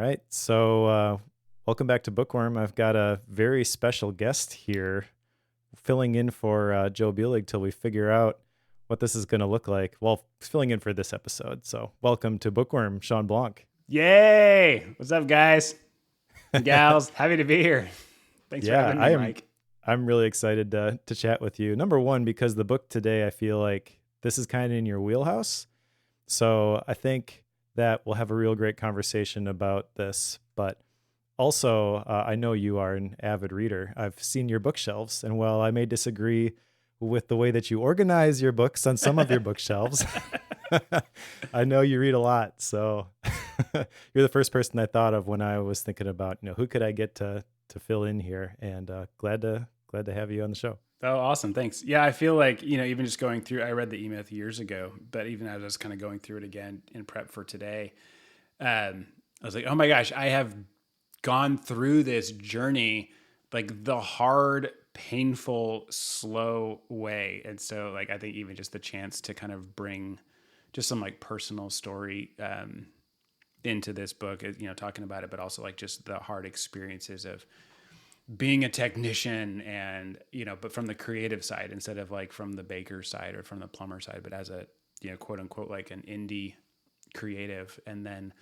right. So, welcome back to Bookworm. I've got a very special guest here filling in for Joe Buelig till we figure out what this is going to look like. Well, filling in for this episode. So, welcome to Bookworm, Shawn Blanc. Yay! What's up, guys and gals? Happy to be here. Thanks for having me, Mike. I'm really excited to chat with you. Number one, because the book today, I feel like this is kind of in your wheelhouse. So I think that we'll have a real great conversation about this. But also, I know you are an avid reader. I've seen your bookshelves, and while I may disagree with the way that you organize your books on some of your bookshelves, I know you read a lot. So you're the first person I thought of when I was thinking about, who could I get to fill in here, and glad to have you on the show. Oh, awesome. Thanks. Yeah, I feel like, even just going through, I read the E-Myth years ago, but even as I was kind of going through it again in prep for today, I was like, oh my gosh, I have gone through this journey, like the hard, painful, slow way. And so like, I think even just the chance to kind of bring just some like personal story, into this book, talking about it, but also like just the hard experiences of being a technician and, but from the creative side instead of like from the baker side or from the plumber side, but as a, quote unquote, like an indie creative, and then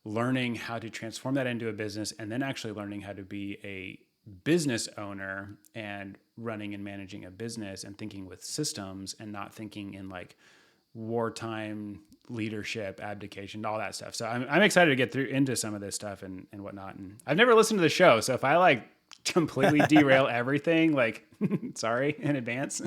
learning how to transform that into a business, and then actually learning how to be a business owner and running and managing a business and thinking with systems and not thinking in like wartime leadership, abdication, all that stuff. So I'm excited to get through into some of this stuff and whatnot. And I've never listened to the show, so if I like completely derail everything, like sorry in advance,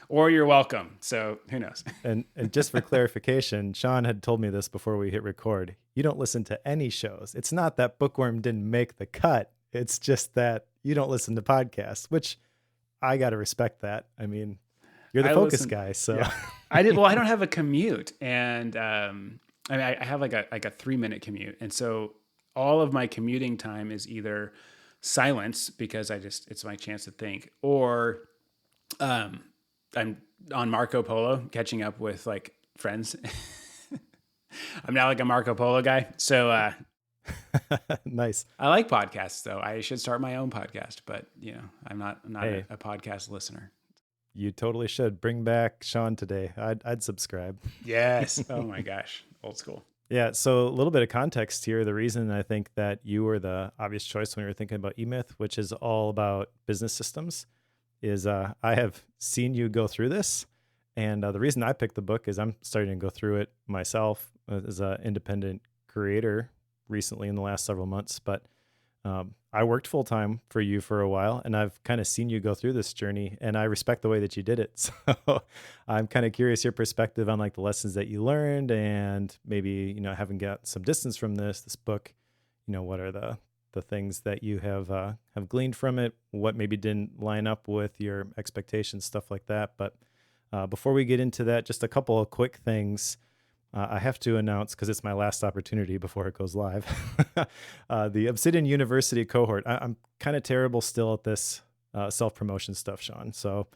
or you're welcome. So who knows? And just for clarification, Shawn had told me this before we hit record. You don't listen to any shows. It's not that Bookworm didn't make the cut. It's just that you don't listen to podcasts, which I got to respect that. I mean, you're the focus guy, so yeah. I did. Well, I don't have a commute, and I have like a 3-minute commute, and so all of my commuting time is either silence because it's my chance to think, or I'm on Marco Polo catching up with like friends. I'm now like a Marco Polo guy, so nice. I like podcasts, though. I should start my own podcast, but I'm not a podcast listener. You totally should. Bring back Shawn today. I'd subscribe. Yes. Oh my gosh. Old school. Yeah. So a little bit of context here. The reason I think that you were the obvious choice when we were thinking about E-Myth, which is all about business systems, is I have seen you go through this. And the reason I picked the book is I'm starting to go through it myself as an independent creator recently in the last several months. But I worked full time for you for a while, and I've kind of seen you go through this journey, and I respect the way that you did it. So I'm kind of curious your perspective on like the lessons that you learned, and maybe, having got some distance from this book, what are the things that you have gleaned from it, what maybe didn't line up with your expectations, stuff like that. But before we get into that, just a couple of quick things. I have to announce, because it's my last opportunity before it goes live, the Obsidian University cohort. I'm kind of terrible still at this self-promotion stuff, Shawn. So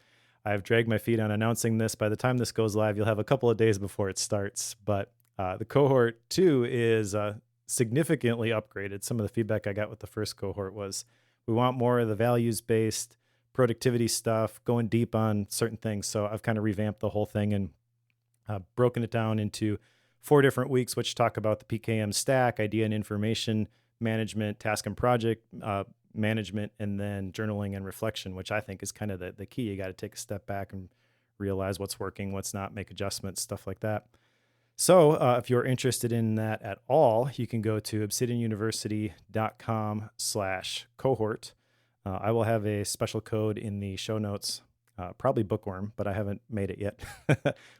I've dragged my feet on announcing this. By the time this goes live, you'll have a couple of days before it starts. But the cohort 2 is significantly upgraded. Some of the feedback I got with the first cohort was, we want more of the values-based productivity stuff, going deep on certain things. So I've kind of revamped the whole thing and broken it down into 4 different weeks, which talk about the PKM stack, idea and information management, task and project management, and then journaling and reflection, which I think is kind of the key. You got to take a step back and realize what's working, what's not, make adjustments, stuff like that. So if you're interested in that at all, you can go to obsidianuniversity.com/cohort. I will have a special code in the show notes, probably Bookworm, but I haven't made it yet,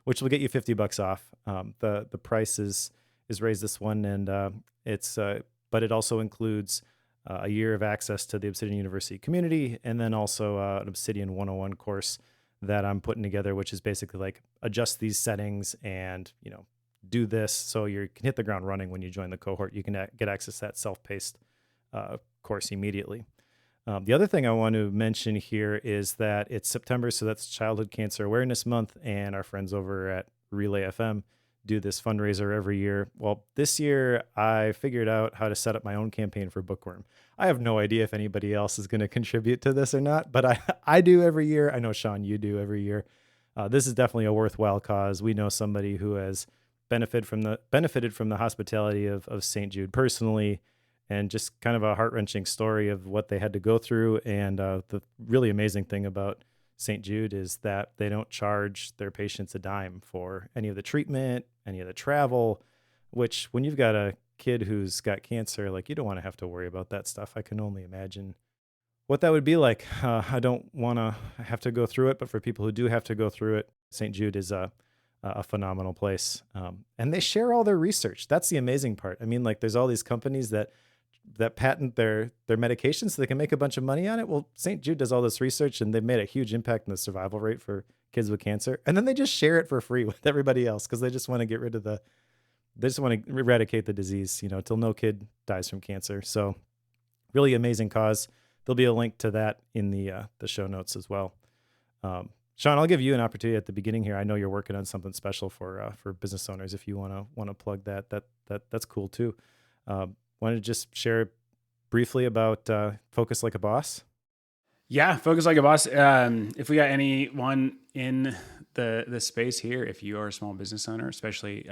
which will get you $50 off. The price is raised this one, and but it also includes a year of access to the Obsidian University community, and then also an Obsidian 101 course that I'm putting together, which is basically like adjust these settings and do this so you can hit the ground running when you join the cohort. You can get access to that self-paced course immediately. The other thing I want to mention here is that it's September, so that's Childhood Cancer Awareness Month, and our friends over at Relay FM do this fundraiser every year. Well, this year I figured out how to set up my own campaign for Bookworm. I have no idea if anybody else is going to contribute to this or not, but I do every year. I know, Shawn, you do every year. This is definitely a worthwhile cause. We know somebody who has benefited from the hospitality of St. Jude personally, and just kind of a heart-wrenching story of what they had to go through. And the really amazing thing about St. Jude is that they don't charge their patients a dime for any of the treatment, any of the travel, which when you've got a kid who's got cancer, like, you don't want to have to worry about that stuff. I can only imagine what that would be like. I don't want to have to go through it, but for people who do have to go through it, St. Jude is a phenomenal place. And they share all their research. That's the amazing part. I mean, like, there's all these companies that patent their medications so they can make a bunch of money on it. Well, St. Jude does all this research, and they've made a huge impact in the survival rate for kids with cancer. And then they just share it for free with everybody else because they just want to get rid of they just want to eradicate the disease, till no kid dies from cancer. So really amazing cause. There'll be a link to that in the show notes as well. Shawn, I'll give you an opportunity at the beginning here. I know you're working on something special for business owners. If you want to plug that's cool too. Want to just share briefly about Focus Like a Boss? Yeah, Focus Like a Boss. If we got anyone in the space here, if you are a small business owner, especially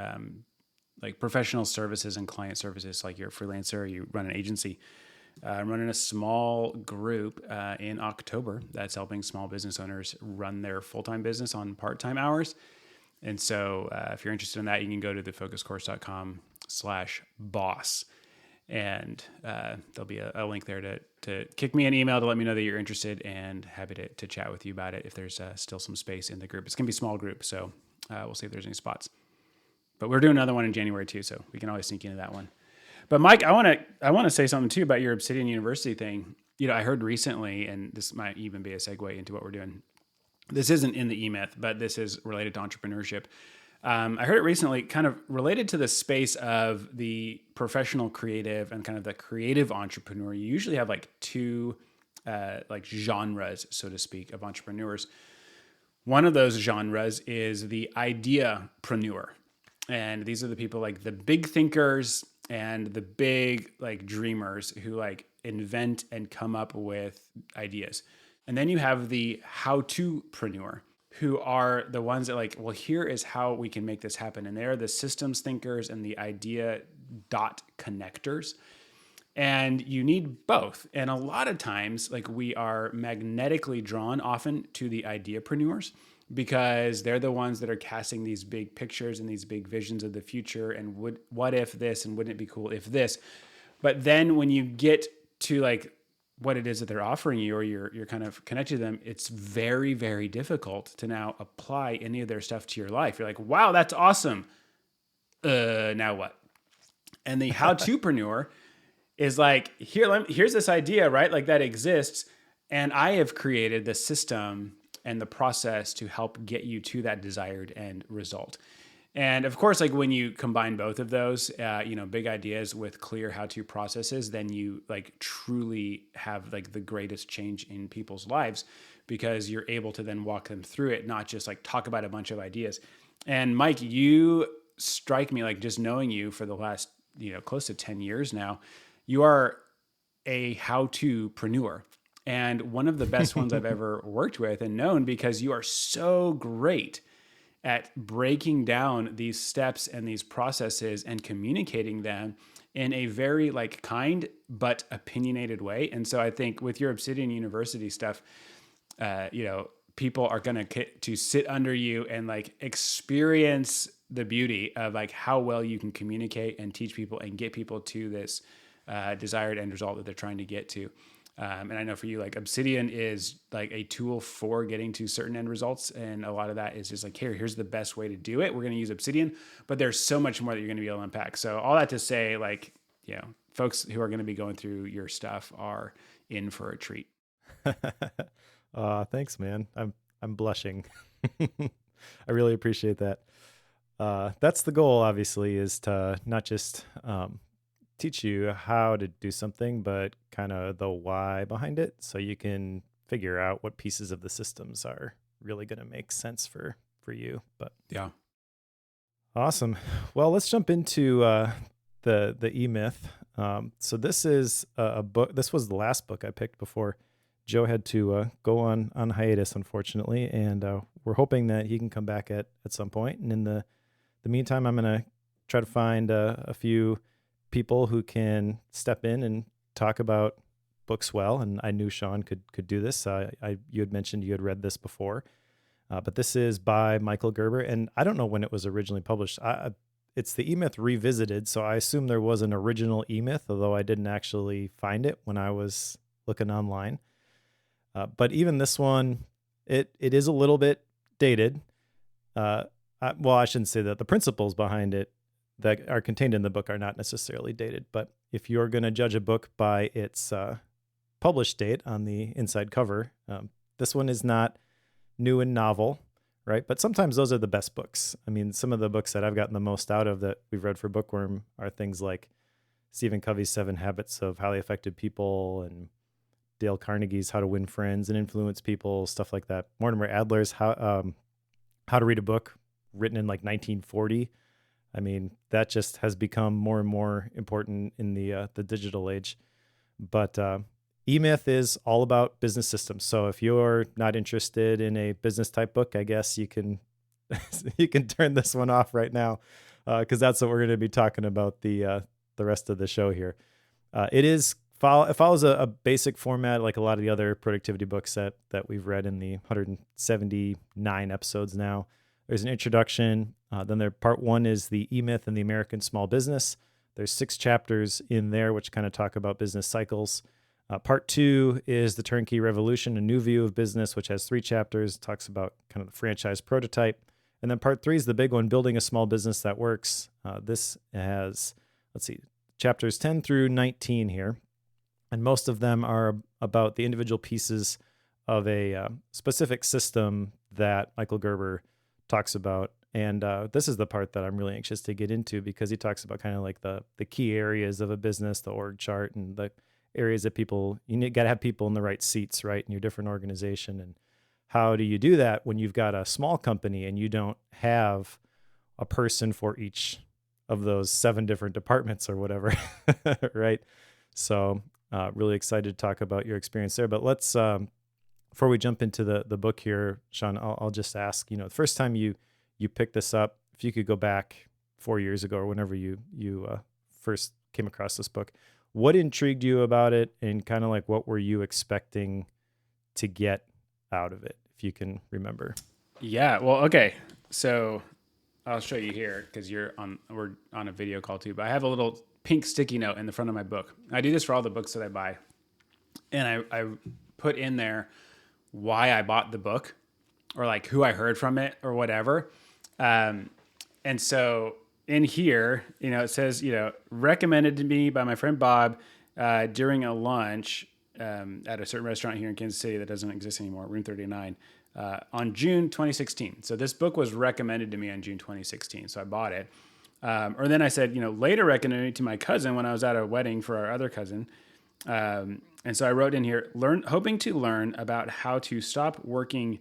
like professional services and client services, like you're a freelancer or you run an agency, I'm running a small group in October that's helping small business owners run their full-time business on part-time hours. And so if you're interested in that, you can go to thefocuscourse.com/boss. And there'll be a link there to kick me an email to let me know that you're interested, and happy to chat with you about it if there's still some space in the group. It's going to be a small group, so we'll see if there's any spots. But we're doing another one in January too, so we can always sneak into that one. But Mike, I want to say something too about your Obsidian University thing. I heard recently, and this might even be a segue into what we're doing. This isn't in the eMyth, but this is related to entrepreneurship. I heard it recently, kind of related to the space of the professional creative and kind of the creative entrepreneur. You usually have like two like genres, so to speak, of entrepreneurs. One of those genres is the ideapreneur. And these are the people like the big thinkers and the big like dreamers who like invent and come up with ideas. And then you have the how-to-preneur, who are the ones that like, well, here is how we can make this happen. And they're the systems thinkers and the idea dot connectors. And you need both. And a lot of times, like, we are magnetically drawn often to the ideapreneurs because they're the ones that are casting these big pictures and these big visions of the future. And what if this, and wouldn't it be cool if this? But then when you get to like what it is that they're offering you, or you're kind of connected to them, it's very, very difficult to now apply any of their stuff to your life. You're like, wow, that's awesome. Now what? And the how-to-preneur is like, here's this idea, right? Like, that exists. And I have created the system and the process to help get you to that desired end result. And of course, like, when you combine both of those, big ideas with clear how-to processes, then you like truly have like the greatest change in people's lives, because you're able to then walk them through it, not just like talk about a bunch of ideas. And Mike, you strike me, like, just knowing you for the last, close to 10 years now, you are a how-to-preneur. And one of the best ones I've ever worked with and known, because you are so great at breaking down these steps and these processes and communicating them in a very like kind but opinionated way. And so I think with your Obsidian University stuff, people are going to sit under you and like experience the beauty of like how well you can communicate and teach people and get people to this desired end result that they're trying to get to. And I know for you, like, Obsidian is like a tool for getting to certain end results. And a lot of that is just like, here's the best way to do it. We're going to use Obsidian, but there's so much more that you're going to be able to unpack. So all that to say, like, folks who are going to be going through your stuff are in for a treat. Thanks, man. I'm blushing. I really appreciate that. That's the goal, obviously, is to not just, teach you how to do something, but kind of the why behind it, so you can figure out what pieces of the systems are really going to make sense for you. But yeah, Awesome. Well, let's jump into the E Myth. So this is a book. This was the last book I picked before Joe had to go on hiatus, unfortunately, and we're hoping that he can come back at some point. And in the meantime, I'm gonna try to find a few people who can step in and talk about books well. And I knew Shawn could do this. You had mentioned you had read this before. But this is by Michael Gerber, and I don't know when it was originally published. It's the E-Myth Revisited, so I assume there was an original E-Myth, although I didn't actually find it when I was looking online. But even this one, it is a little bit dated. Well, I shouldn't say that. The principles behind it that are contained in the book are not necessarily dated. But if you're going to judge a book by its published date on the inside cover, this one is not new and novel, right? But sometimes those are the best books. I mean, some of the books that I've gotten the most out of that we've read for Bookworm are things like Stephen Covey's 7 Habits of Highly Effective People and Dale Carnegie's How to Win Friends and Influence People, stuff like that. Mortimer Adler's How to Read a Book, written in like 1940. I mean, that just has become more and more important in the digital age. But E-Myth is all about business systems. So if you're not interested in a business type book, I guess you can you can turn this one off right now, because that's what we're going to be talking about the rest of the show here. It follows a basic format like a lot of the other productivity books that we've read in the 179 episodes now. There's an introduction. Then part 1 is the E-Myth and the American Small Business. There's 6 chapters in there which kind of talk about business cycles. Part 2 is the Turnkey Revolution, a new view of business, which has 3 chapters, talks about kind of the franchise prototype. And then part 3 is the big one, building a small business that works. This has, chapters 10 through 19 here. And most of them are about the individual pieces of a specific system that Michael Gerber talks about. And this is the part that I'm really anxious to get into, because he talks about kind of like the key areas of a business, the org chart, and the areas that you got to have people in the right seats, right, in your different organization. And how do you do that when you've got a small company and you don't have a person for each of those 7 different departments or whatever, right? So really excited to talk about your experience there. But let's, before we jump into the book here, Shawn, I'll just ask, the first time you picked this up, if you could go back 4 years ago or whenever you first came across this book, what intrigued you about it, and kind of like what were you expecting to get out of it, if you can remember? Yeah. Well, okay. So I'll show you here because we're on a video call too, but I have a little pink sticky note in the front of my book. I do this for all the books that I buy. And I put in there why I bought the book, or like who I heard from it or whatever. And so in here, it says, recommended to me by my friend Bob during a lunch at a certain restaurant here in Kansas City that doesn't exist anymore, Room 39, on June 2016. So this book was recommended to me on June 2016. So I bought it. Or then I said, later recommended it to my cousin when I was at a wedding for our other cousin. And so I wrote in here, hoping to learn about how to stop working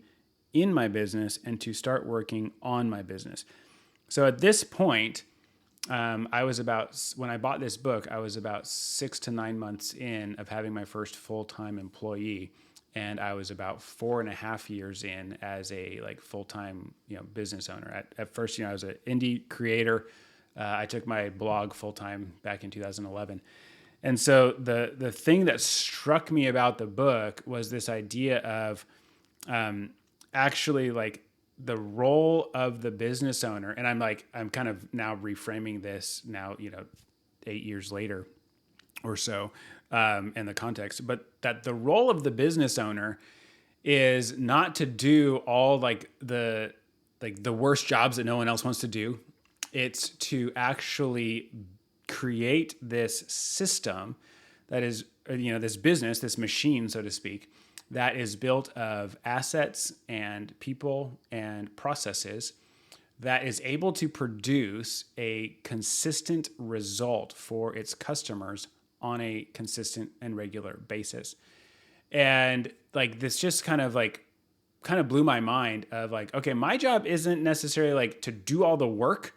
in my business and to start working on my business. So at this point, when I bought this book, I was about 6 to 9 months in of having my first full-time employee. And I was about 4.5 years in as a full-time, business owner. At first, I was an indie creator. I took my blog full-time back in 2011. And so the thing that struck me about the book was this idea of actually the role of the business owner. And I'm kind of now reframing this now, 8 years later or so in the context, but that the role of the business owner is not to do all the worst jobs that no one else wants to do. It's to actually create this system that is, this business, this machine, so to speak, that is built of assets and people and processes that is able to produce a consistent result for its customers on a consistent and regular basis. And this just kind of blew my mind of okay, my job isn't necessarily to do all the work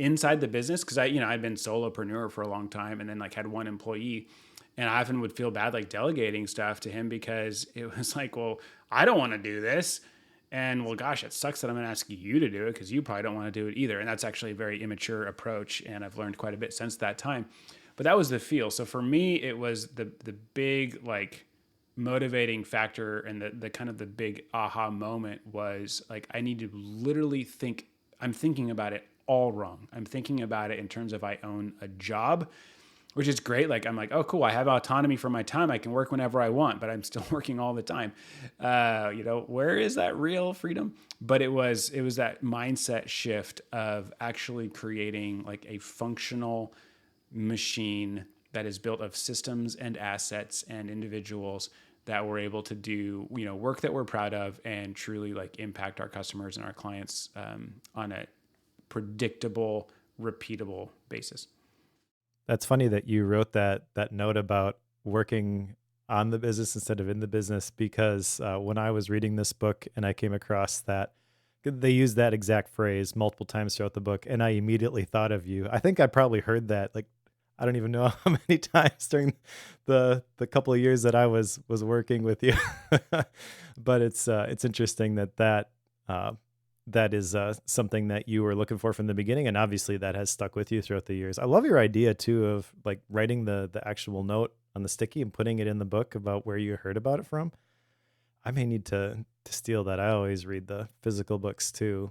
inside the business, because I'd been solopreneur for a long time and then like had one employee, and I often would feel bad like delegating stuff to him because it was like, well, I don't want to do this. And well, gosh, it sucks that I'm going to ask you to do it because you probably don't want to do it either. And that's actually a very immature approach. And I've learned quite a bit since that time. But that was the feel. So for me, it was the big like motivating factor, and the kind of the big aha moment was like, I need to literally think, I'm thinking about it all wrong. I'm thinking about it in terms of I own a job, which is great. Like, I'm like, oh, cool. I have autonomy for my time. I can work whenever I want, but I'm still working all the time. Where is that real freedom? But it was that mindset shift of actually creating like a functional machine that is built of systems and assets and individuals that we're able to do, work that we're proud of and truly like impact our customers and our clients on a predictable, repeatable basis. That's funny that you wrote that note about working on the business instead of in the business, because when I was reading this book and I came across that, they use that exact phrase multiple times throughout the book, and I immediately thought of you. I think I probably heard that like, I don't even know how many times during the couple of years that I was working with you. But it's interesting that is something that you were looking for from the beginning, and obviously that has stuck with you throughout the years. I love your idea too of like writing the actual note on the sticky and putting it in the book about where you heard about it from. I may need to steal that. I always read the physical books too.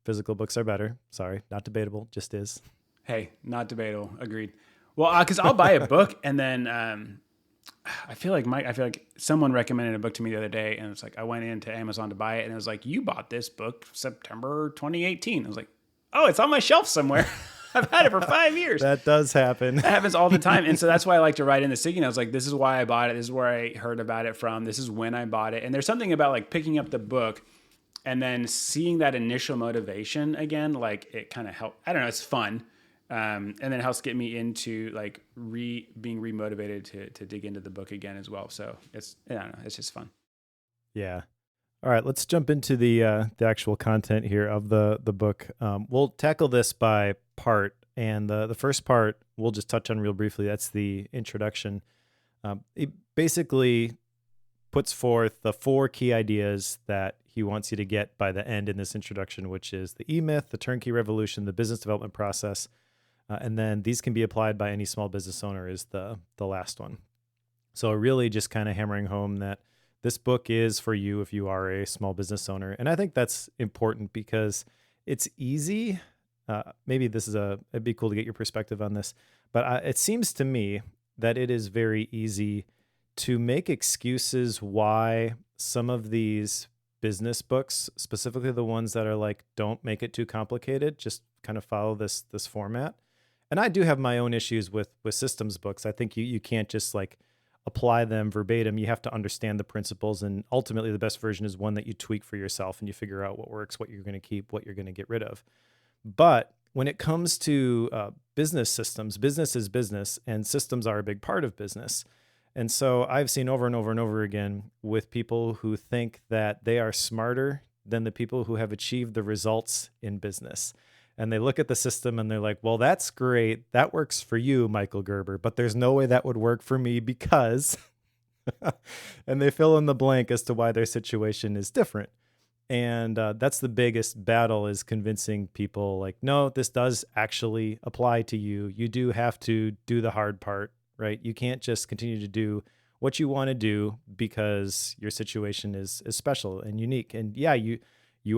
Physical books are better. Sorry, not debatable. Just is. Hey, not debatable. Agreed. Well, because I'll buy a book and then I feel like someone recommended a book to me the other day, and it's like I went into Amazon to buy it, and it was like, you bought this book September 2018. I was like, oh, it's on my shelf somewhere. I've had it for 5 years. That does happen. That happens all the time. And so that's why I like to write in the sticky notes, like, this is why I bought it. This is where I heard about it from. This is when I bought it. And there's something about like picking up the book and then seeing that initial motivation again, like it kind of helped. I don't know. It's fun. And then it helps get me into like being remotivated to dig into the book again as well. So I don't know, it's just fun. Yeah. All right, let's jump into the actual content here of the book. We'll tackle this by part, and the first part we'll just touch on real briefly. That's the introduction. It basically puts forth the 4 key ideas that he wants you to get by the end in this introduction, which is the E-Myth, the turnkey revolution, the business development process, and then these can be applied by any small business owner is the last one. So really just kind of hammering home that this book is for you if you are a small business owner. And I think that's important because it's easy. Maybe it'd be cool to get your perspective on this, but it seems to me that it is very easy to make excuses why some of these business books, specifically the ones that are like, don't make it too complicated, just kind of follow this format. And I do have my own issues with systems books. I think you can't just like apply them verbatim. You have to understand the principles, and ultimately the best version is one that you tweak for yourself and you figure out what works, what you're going to keep, what you're going to get rid of. But when it comes to business systems, business is business, and systems are a big part of business. And so I've seen over and over and over again with people who think that they are smarter than the people who have achieved the results in business. And they look at the system and they're like, well, that's great. That works for you, Michael Gerber, but there's no way that would work for me because, and they fill in the blank as to why their situation is different. And that's the biggest battle, is convincing people like, no, this does actually apply to you. You do have to do the hard part, right? You can't just continue to do what you want to do because your situation is special and unique. And yeah, you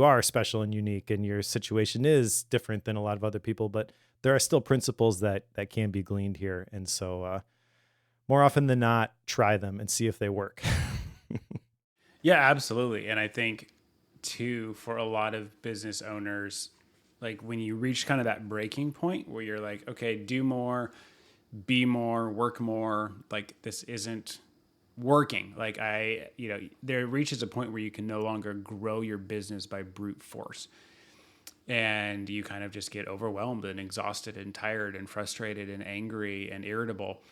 are special and unique, and your situation is different than a lot of other people, but there are still principles that can be gleaned here. And so more often than not, try them and see if they work. Yeah, absolutely. And I think too, for a lot of business owners, like when you reach kind of that breaking point where you're like, okay, do more, be more, work more, like this isn't working. Like there reaches a point where you can no longer grow your business by brute force. And you kind of just get overwhelmed and exhausted and tired and frustrated and angry and irritable.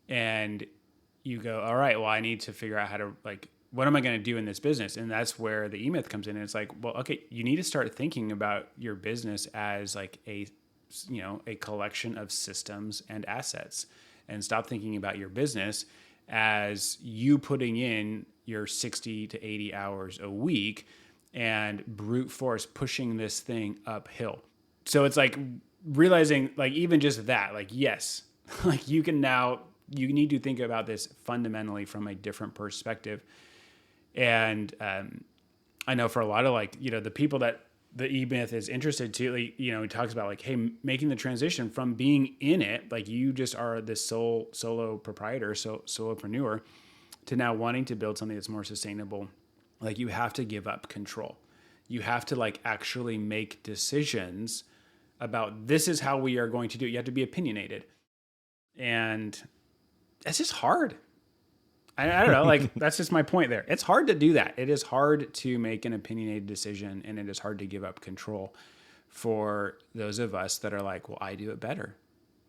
And you go, all right, well, I need to figure out how to what am I going to do in this business? And that's where the E-Myth comes in. And it's like, well, okay, you need to start thinking about your business as like a a collection of systems and assets, and stop thinking about your business as you putting in your 60 to 80 hours a week and brute force pushing this thing uphill. So it's like realizing, like, even just that, like, yes, like you need to think about this fundamentally from a different perspective. And I know for a lot of the people that the E-Myth is interested to, he talks about like, hey, making the transition from being in it, like you just are this solo proprietor, solopreneur, to now wanting to build something that's more sustainable. Like you have to give up control. You have to like actually make decisions about this is how we are going to do it. You have to be opinionated. And that's just hard. I don't know, like that's just my point there. It's hard to do that. It is hard to make an opinionated decision, and it is hard to give up control for those of us that are like, well, I do it better.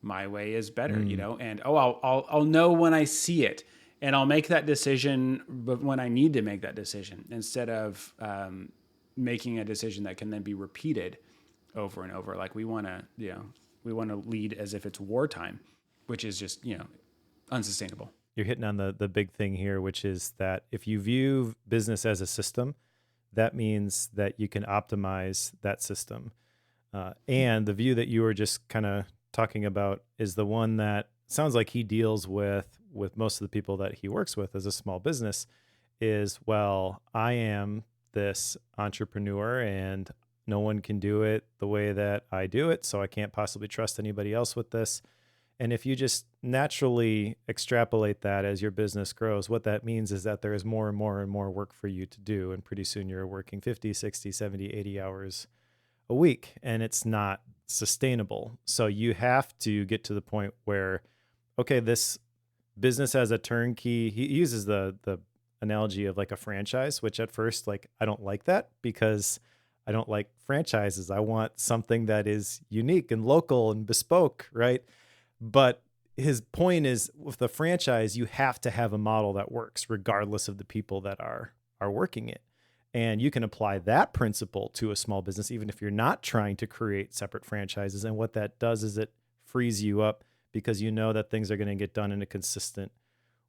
My way is better, and I'll know when I see it, and I'll make that decision when I need to make that decision, instead of making a decision that can then be repeated over and over. Like we want to lead as if it's wartime, which is just, unsustainable. You're hitting on the big thing here, which is that if you view business as a system, that means that you can optimize that system. And the view that you were just kind of talking about is the one that sounds like he deals with most of the people that he works with as a small business is, well, I am this entrepreneur and no one can do it the way that I do it, so I can't possibly trust anybody else with this. And if you just naturally extrapolate that as your business grows, what that means is that there is more and more and more work for you to do. And pretty soon you're working 50, 60, 70, 80 hours a week, and it's not sustainable. So you have to get to the point where, okay, this business as a turnkey, he uses the analogy of like a franchise, which at first, like, I don't like that because I don't like franchises. I want something that is unique and local and bespoke, right? But his point is, with the franchise, you have to have a model that works regardless of the people that are working it. And you can apply that principle to a small business, even if you're not trying to create separate franchises. And what that does is it frees you up because you know that things are going to get done in a consistent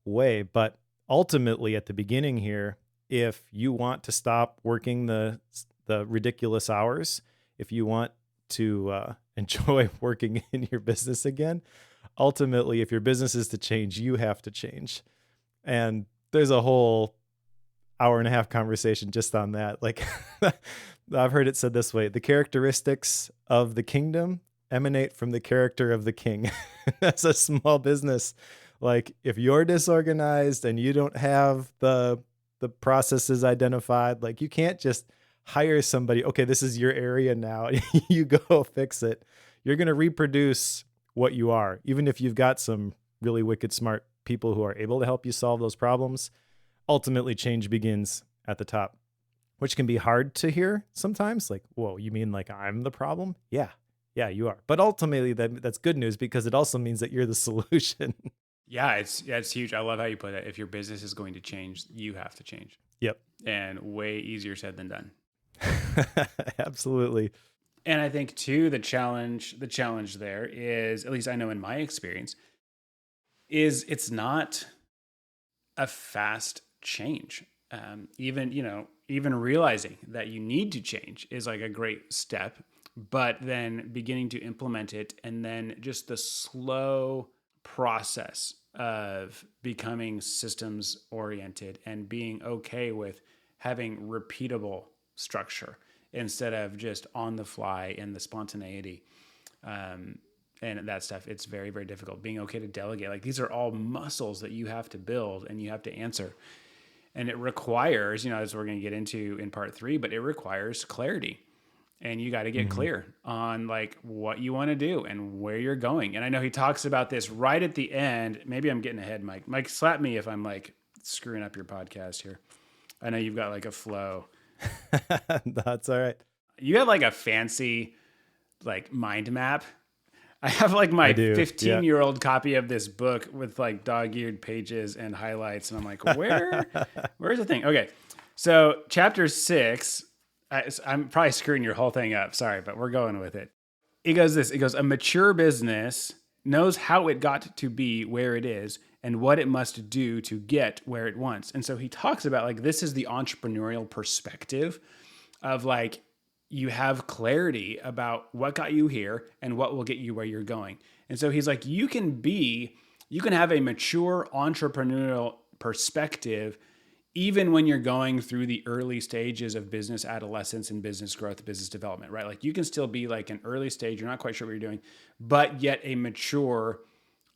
way. But ultimately, at the beginning here, if you want to stop working the ridiculous hours, if you want to enjoy working in your business again, ultimately, if your business is to change, you have to change. And there's a whole hour-and-a-half conversation just on that. Like, I've heard it said this way: the characteristics of the kingdom emanate from the character of the king. As a small business, like, if you're disorganized and you don't have the processes identified, like, you can't just hire somebody, okay, this is your area now, you go fix it. You're going to reproduce what you are, even if you've got some really wicked smart people who are able to help you solve those problems. Ultimately, change begins at the top, which can be hard to hear sometimes. Like, whoa, you mean like I'm the problem? Yeah, you are. But ultimately, that's good news, because it also means that you're the solution. Yeah, it's huge. I love how you put it. If your business is going to change, you have to change. Yep. And way easier said than done. Absolutely. And I think too, the challenge there is, at least I know in my experience, is it's not a fast change. Even realizing that you need to change is like a great step, but then beginning to implement it, and then just the slow process of becoming systems oriented and being okay with having repeatable structure instead of just on the fly and the spontaneity. And that stuff, it's very, very difficult. Being okay to delegate. Like, these are all muscles that you have to build and you have to answer. And it requires, as we're going to get into in part 3, but it requires clarity. And you got to get clear on like what you want to do and where you're going. And I know he talks about this right at the end. Maybe I'm getting ahead, Mike. Mike, slap me if I'm like screwing up your podcast here. I know you've got like a flow. That's all right. You have like a fancy like mind map. I have like my 15-year-old copy of this book with like dog-eared pages and highlights. And I'm like, where's the thing? Okay. So chapter 6, I'm probably screwing your whole thing up. Sorry, but we're going with it. it goes this. It goes, a mature business knows how it got to be where it is and what it must do to get where it wants. And so he talks about like, this is the entrepreneurial perspective of like, you have clarity about what got you here and what will get you where you're going. And so he's like, you can have a mature entrepreneurial perspective even when you're going through the early stages of business adolescence and business growth, business development, right? Like you can still be like an early stage, you're not quite sure what you're doing, but yet a mature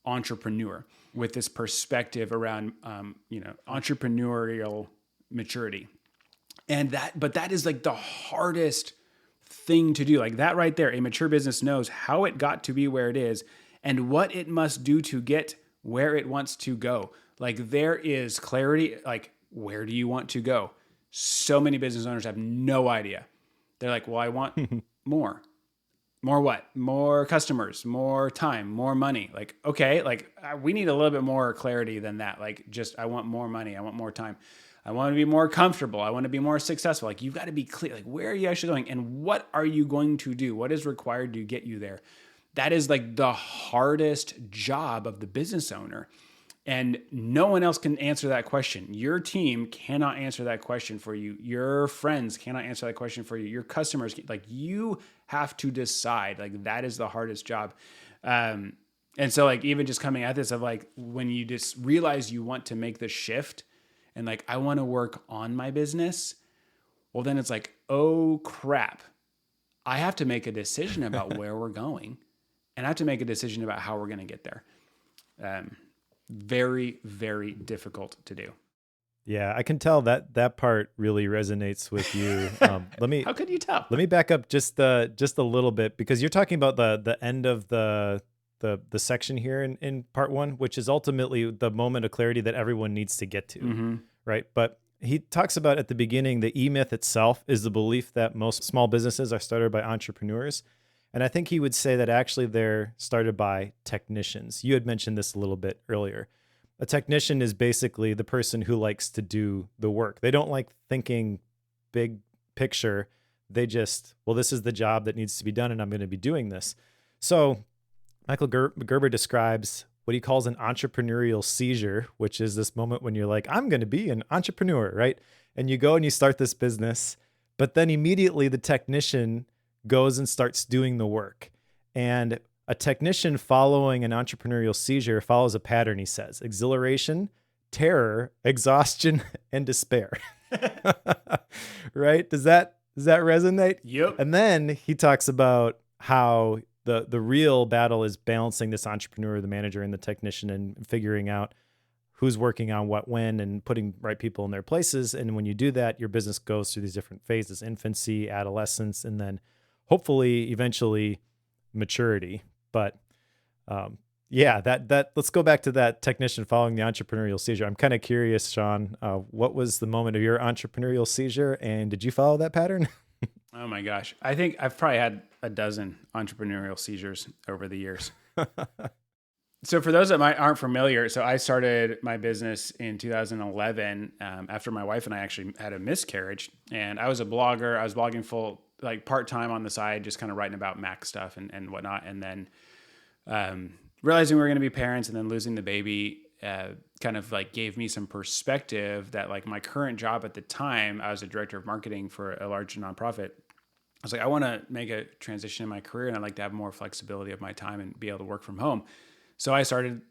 entrepreneur with this perspective around, entrepreneurial maturity. But that is like the hardest thing to do. Like that right there, a mature business knows how it got to be where it is and what it must do to get where it wants to go. Like there is clarity, like where do you want to go? So many business owners have no idea. They're like, well, I want more. More what? More customers, more time, more money. Like, okay, like we need a little bit more clarity than that. Like just, I want more money. I want more time. I want to be more comfortable. I want to be more successful. Like you've got to be clear. Like where are you actually going? And what are you going to do? What is required to get you there? That is like the hardest job of the business owner. And no one else can answer that question. Your team cannot answer that question for you. Your friends cannot answer that question for you. Your customers, like you have to decide. Like that is the hardest job. And so like even just coming at this of like when you just realize you want to make the shift and like I want to work on my business, well then it's like, oh crap. I have to make a decision about where we're going and I have to make a decision about how we're going to get there. Very, very difficult to do. Yeah, I can tell that part really resonates with you. How could you tell? Let me back up just a little bit because you're talking about the end of the section here in part one, which is ultimately the moment of clarity that everyone needs to get to, right? But he talks about at the beginning, the E-myth itself is the belief that most small businesses are started by entrepreneurs. And I think he would say that actually they're started by technicians. You had mentioned this a little bit earlier. A technician is basically the person who likes to do the work. They don't like thinking big picture. They just, well, this is the job that needs to be done and I'm going to be doing this. So Michael Gerber describes what he calls an entrepreneurial seizure, which is this moment when you're like, I'm going to be an entrepreneur, right? And you go and you start this business, but then immediately the technician goes and starts doing the work. And a technician following an entrepreneurial seizure follows a pattern, he says: exhilaration, terror, exhaustion, and despair. Right? Does that resonate? Yep. And then he talks about how the real battle is balancing this entrepreneur, the manager, and the technician, and figuring out who's working on what when and putting right people in their places. And when you do that, your business goes through these different phases: infancy, adolescence, and then hopefully eventually maturity. But that let's go back to that technician following the entrepreneurial seizure. I'm kind of curious, Shawn, what was the moment of your entrepreneurial seizure, and did you follow that pattern? Oh my gosh. I think I've probably had a dozen entrepreneurial seizures over the years. So for those that aren't familiar, so I started my business in 2011 after my wife and I actually had a miscarriage, and I was a blogger. I was blogging part-time on the side, just kind of writing about Mac stuff and whatnot. And then realizing we were going to be parents and then losing the baby kind of like gave me some perspective that like my current job at the time, I was a director of marketing for a large nonprofit. I was like, I want to make a transition in my career and I'd like to have more flexibility of my time and be able to work from home. So I started,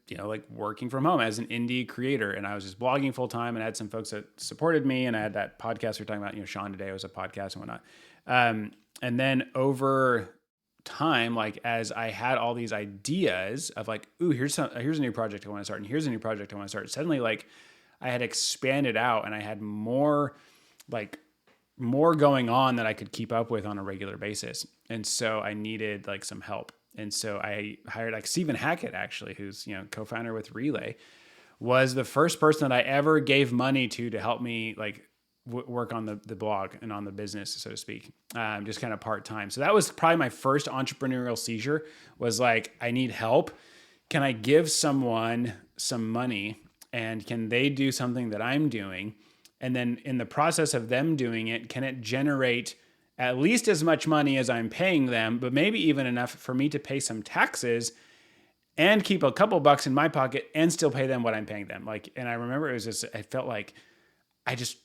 working from home as an indie creator, and I was just blogging full time and I had some folks that supported me, and I had that podcast we were talking about, Shawn Today was a podcast and whatnot. And then over time, like as I had all these ideas of like, ooh, here's a new project I want to start, and here's a new project I want to start. Suddenly, like I had expanded out and I had more going on that I could keep up with on a regular basis. And so I needed like some help. And so I hired like Stephen Hackett, actually, who's, co-founder with Relay, was the first person that I ever gave money to help me like work on the blog and on the business, so to speak, just kind of part-time. So that was probably my first entrepreneurial seizure, was like, I need help. Can I give someone some money and can they do something that I'm doing? And then in the process of them doing it, can it generate at least as much money as I'm paying them, but maybe even enough for me to pay some taxes and keep a couple bucks in my pocket and still pay them what I'm paying them. Like, and I remember it was just, I felt like I just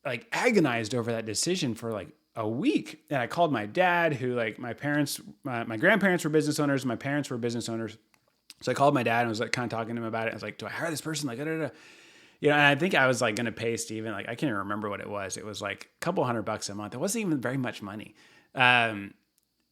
like agonized over that decision for like a week. And I called my dad, who like my parents, my grandparents were business owners. My parents were business owners. So I called my dad and was like kind of talking to him about it. I was like, do I hire this person? Like, da, da, da. You know, and I think I was like going to pay Steven, like, I can't even remember what it was. It was like a couple $100 a month. It wasn't even very much money.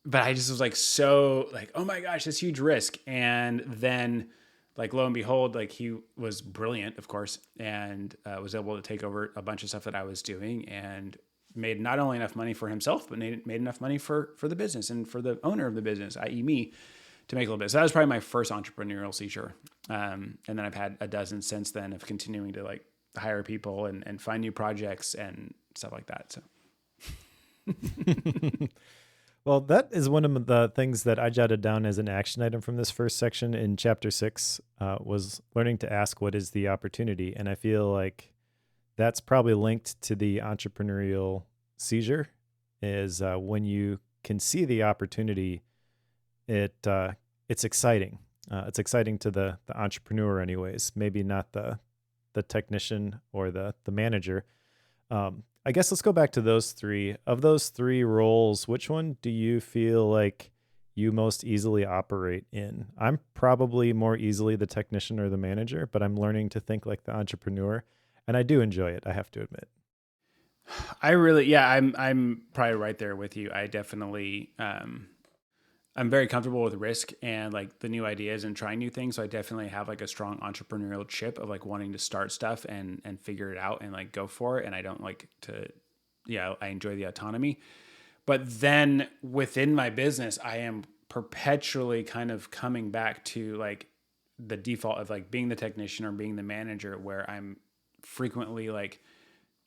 But I just was like, so like, oh my gosh, this huge risk. And then like, lo and behold, like he was brilliant, of course, and was able to take over a bunch of stuff that I was doing and made not only enough money for himself, but made enough money for the business and for the owner of the business, i.e. me, to make a little bit. So that was probably my first entrepreneurial seizure. And then I've had a dozen since then of continuing to like hire people and find new projects and stuff like that. So. Well, that is one of the things that I jotted down as an action item from this first section in chapter 6, was learning to ask what is the opportunity. And I feel like that's probably linked to the entrepreneurial seizure, is when you can see the opportunity, it's exciting. It's exciting to the entrepreneur anyways, maybe not the technician or the manager. I guess let's go back to those three. Of those three roles, which one do you feel like you most easily operate in? I'm probably more easily the technician or the manager, but I'm learning to think like the entrepreneur, and I do enjoy it, I have to admit. I'm probably right there with you. I definitely, I'm very comfortable with risk and like the new ideas and trying new things. So I definitely have like a strong entrepreneurial chip of like wanting to start stuff and figure it out and like go for it. And I don't like to, I enjoy the autonomy. But then within my business, I am perpetually kind of coming back to like the default of like being the technician or being the manager, where I'm frequently like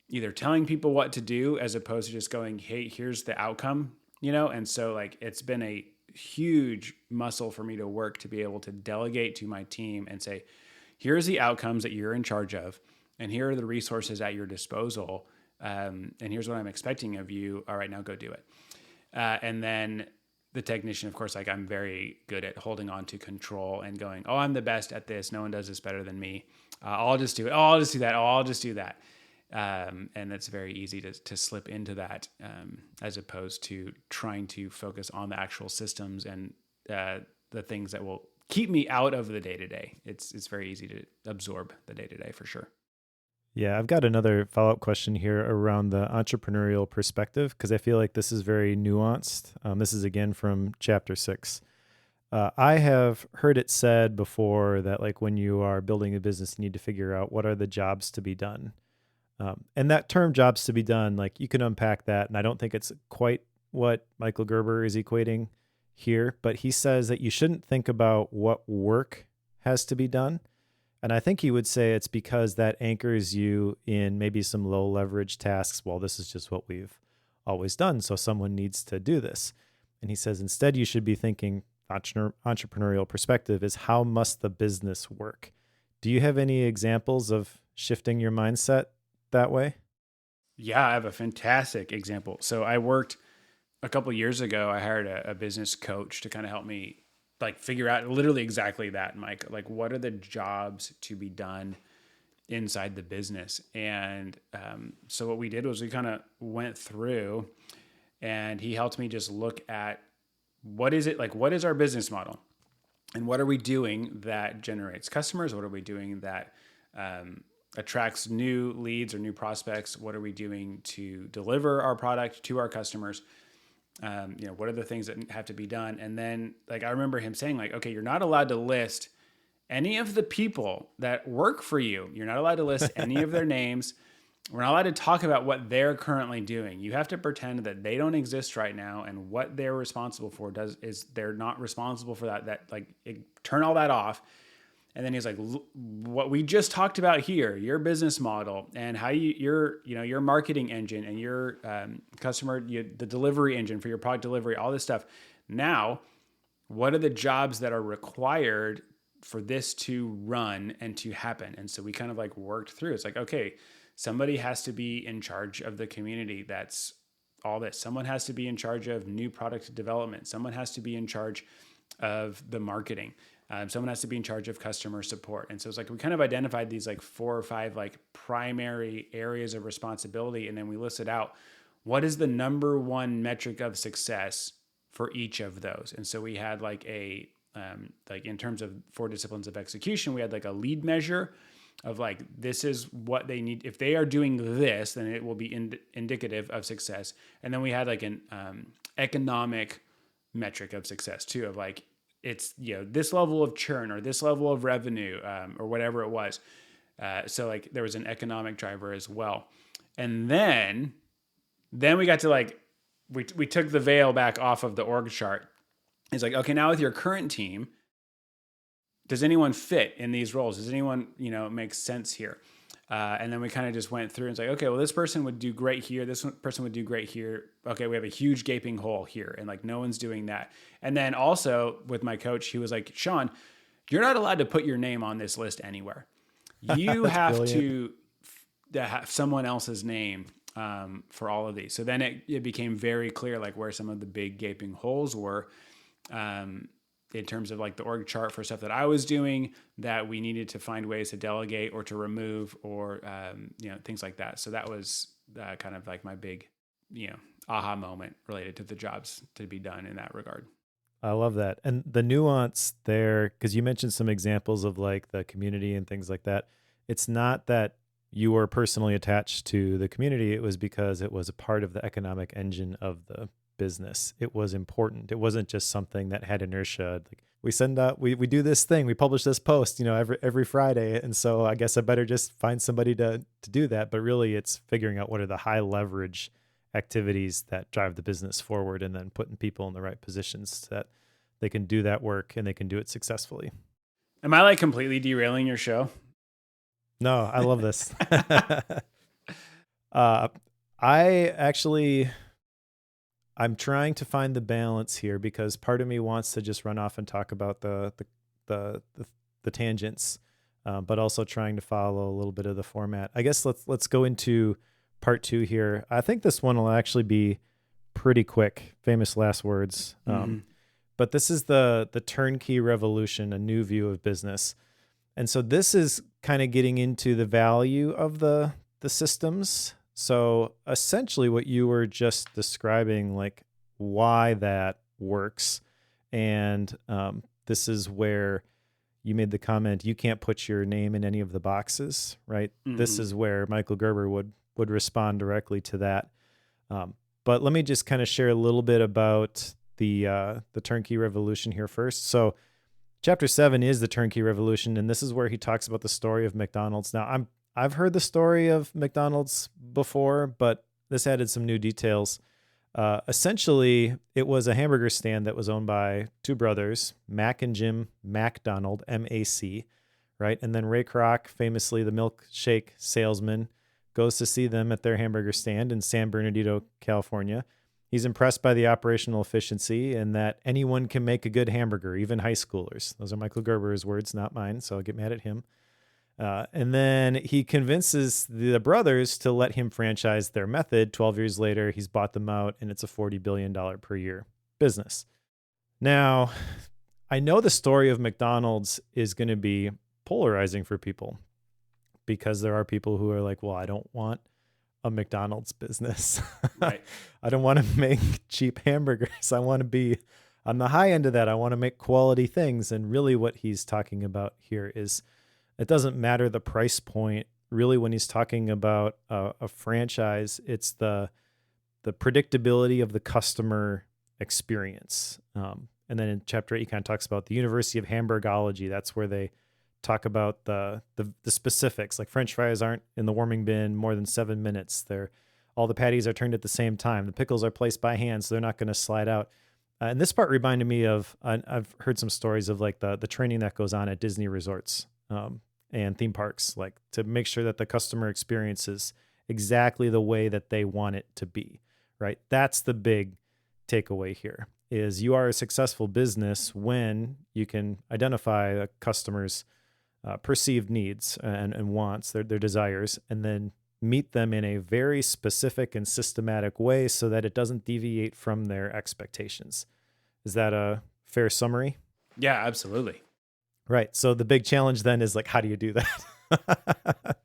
either telling people what to do as opposed to just going, hey, here's the outcome, And so like, it's been a huge muscle for me to work to be able to delegate to my team and say, here's the outcomes that you're in charge of, and here are the resources at your disposal. And here's what I'm expecting of you. All right, now go do it. And then the technician, of course, like I'm very good at holding on to control and going, oh, I'm the best at this. No one does this better than me. I'll just do it. Oh, I'll just do that. Oh, I'll just do that. And it's very easy to slip into that, as opposed to trying to focus on the actual systems and the things that will keep me out of the day-to-day. It's very easy to absorb the day-to-day for sure. Yeah, I've got another follow-up question here around the entrepreneurial perspective, because I feel like this is very nuanced. This is again from chapter 6. I have heard it said before that like when you are building a business, you need to figure out what are the jobs to be done. And that term jobs to be done, like you can unpack that. And I don't think it's quite what Michael Gerber is equating here, but he says that you shouldn't think about what work has to be done. And I think he would say it's because that anchors you in maybe some low leverage tasks. Well, this is just what we've always done, so someone needs to do this. And he says instead you should be thinking entrepreneurial perspective is how must the business work? Do you have any examples of shifting your mindset that way? Yeah, I have a fantastic example. So I worked a couple of years ago. I hired a business coach to kind of help me like figure out literally exactly that, Mike. Like, what are the jobs to be done inside the business? And so what we did was we kind of went through, and he helped me just look at what is it like? What is our business model, and what are we doing that generates customers? What are we doing that attracts new leads or new prospects? What are we doing to deliver our product to our customers? What are the things that have to be done? And then like, I remember him saying like, okay, you're not allowed to list any of the people that work for you. You're not allowed to list any of their names. We're not allowed to talk about what they're currently doing. You have to pretend that they don't exist right now. And what they're responsible for is they're not responsible for that turn all that off. And then he's like, what we just talked about here, your business model and how your marketing engine and your the delivery engine for your product delivery, all this stuff. Now, what are the jobs that are required for this to run and to happen? And so we kind of like worked through. It's like, okay, somebody has to be in charge of the community that's all this. Someone has to be in charge of new product development. Someone has to be in charge of the marketing. Someone has to be in charge of customer support. And so it's like we kind of identified these like 4 or 5 like primary areas of responsibility. And then we listed out what is the number one metric of success for each of those. And so we had like like in terms of 4 disciplines of execution, we had like a lead measure of like, this is what they need. If they are doing this, then it will be indicative of success. And then we had like an economic metric of success too, of like, it's, this level of churn or this level of revenue or whatever it was. So like there was an economic driver as well. And then we got to like, we took the veil back off of the org chart. It's like, okay, now with your current team, does anyone fit in these roles? Does anyone, make sense here? And then we kind of just went through and it's like, okay, well, this person would do great here. This person would do great here. Okay, we have a huge gaping hole here. And like, no one's doing that. And then also with my coach, he was like, Shawn, you're not allowed to put your name on this list anywhere. You have to have someone else's name for all of these. So then it became very clear, like where some of the big gaping holes were in terms of like the org chart for stuff that I was doing that we needed to find ways to delegate or to remove or, things like that. So that was kind of like my big, aha moment related to the jobs to be done in that regard. I love that. And the nuance there, because you mentioned some examples of like the community and things like that. It's not that you were personally attached to the community. It was because it was a part of the economic engine of the business. It was important. It wasn't just something that had inertia. Like we send out, we do this thing, we publish this post, every Friday. And so I guess I better just find somebody to do that. But really it's figuring out what are the high leverage activities that drive the business forward and then putting people in the right positions so that they can do that work and they can do it successfully. Am I like completely derailing your show? No, I love this. I'm trying to find the balance here because part of me wants to just run off and talk about the tangents, but also trying to follow a little bit of the format. I guess let's go into part 2 here. I think this one will actually be pretty quick. Famous last words. But this is the turnkey revolution, a new view of business. And so this is kind of getting into the value of the systems. So essentially what you were just describing, like why that works. And this is where you made the comment, you can't put your name in any of the boxes, right? Mm-hmm. This is where Michael Gerber would respond directly to that. But let me just kind of share a little bit about the turnkey revolution here first. So chapter 7 is the turnkey revolution. And this is where he talks about the story of McDonald's. Now I've heard the story of McDonald's before, but this added some new details. Essentially, it was a hamburger stand that was owned by 2 brothers, Mac and Jim McDonald, M-A-C, right? And then Ray Kroc, famously the milkshake salesman, goes to see them at their hamburger stand in San Bernardino, California. He's impressed by the operational efficiency and that anyone can make a good hamburger, even high schoolers. Those are Michael Gerber's words, not mine, so I'll get mad at him. And then he convinces the brothers to let him franchise their method. 12 years later, he's bought them out, and it's a $40 billion per year business. Now, I know the story of McDonald's is going to be polarizing for people because there are people who are like, well, I don't want a McDonald's business. Right. I don't want to make cheap hamburgers. I want to be on the high end of that. I want to make quality things. And really what he's talking about here is it doesn't matter the price point. Really, when he's talking about a franchise, it's the predictability of the customer experience. And then in chapter 8, he kind of talks about the University of Hamburgology. That's where they talk about the specifics. Like French fries aren't in the warming bin more than 7 minutes. All the patties are turned at the same time. The pickles are placed by hand, so they're not going to slide out. And this part reminded me of, I've heard some stories of like the training that goes on at Disney resorts and theme parks, like to make sure that the customer experiences exactly the way that they want it to be, right? That's the big takeaway here is you are a successful business when you can identify a customer's perceived needs and wants, their desires, and then meet them in a very specific and systematic way so that it doesn't deviate from their expectations. Is that a fair summary? Yeah, absolutely. Right. So the big challenge then is like, how do you do that?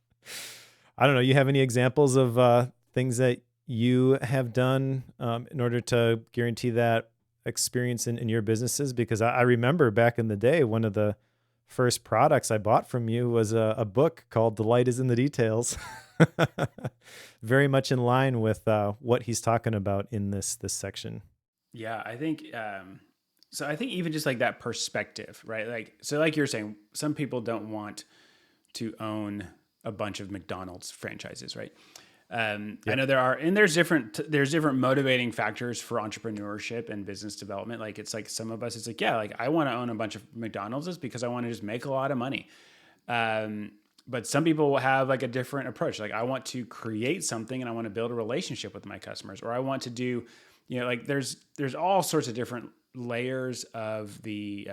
I don't know. You have any examples of things that you have done in order to guarantee that experience in your businesses? Because I remember back in the day, one of the first products I bought from you was a book called The Light is in the Details. Very much in line with what he's talking about in this section. Yeah, I think so. I think even just like that perspective, right? Like, so like you're saying, some people don't want to own a bunch of McDonald's franchises, right? I know there are, and there's different motivating factors for entrepreneurship and business development. Like, it's like some of us, it's like, yeah, like I want to own a bunch of McDonald's because I want to just make a lot of money. But some people will have like a different approach. Like, I want to create something and I want to build a relationship with my customers, or I want to do, like there's all sorts of different layers of the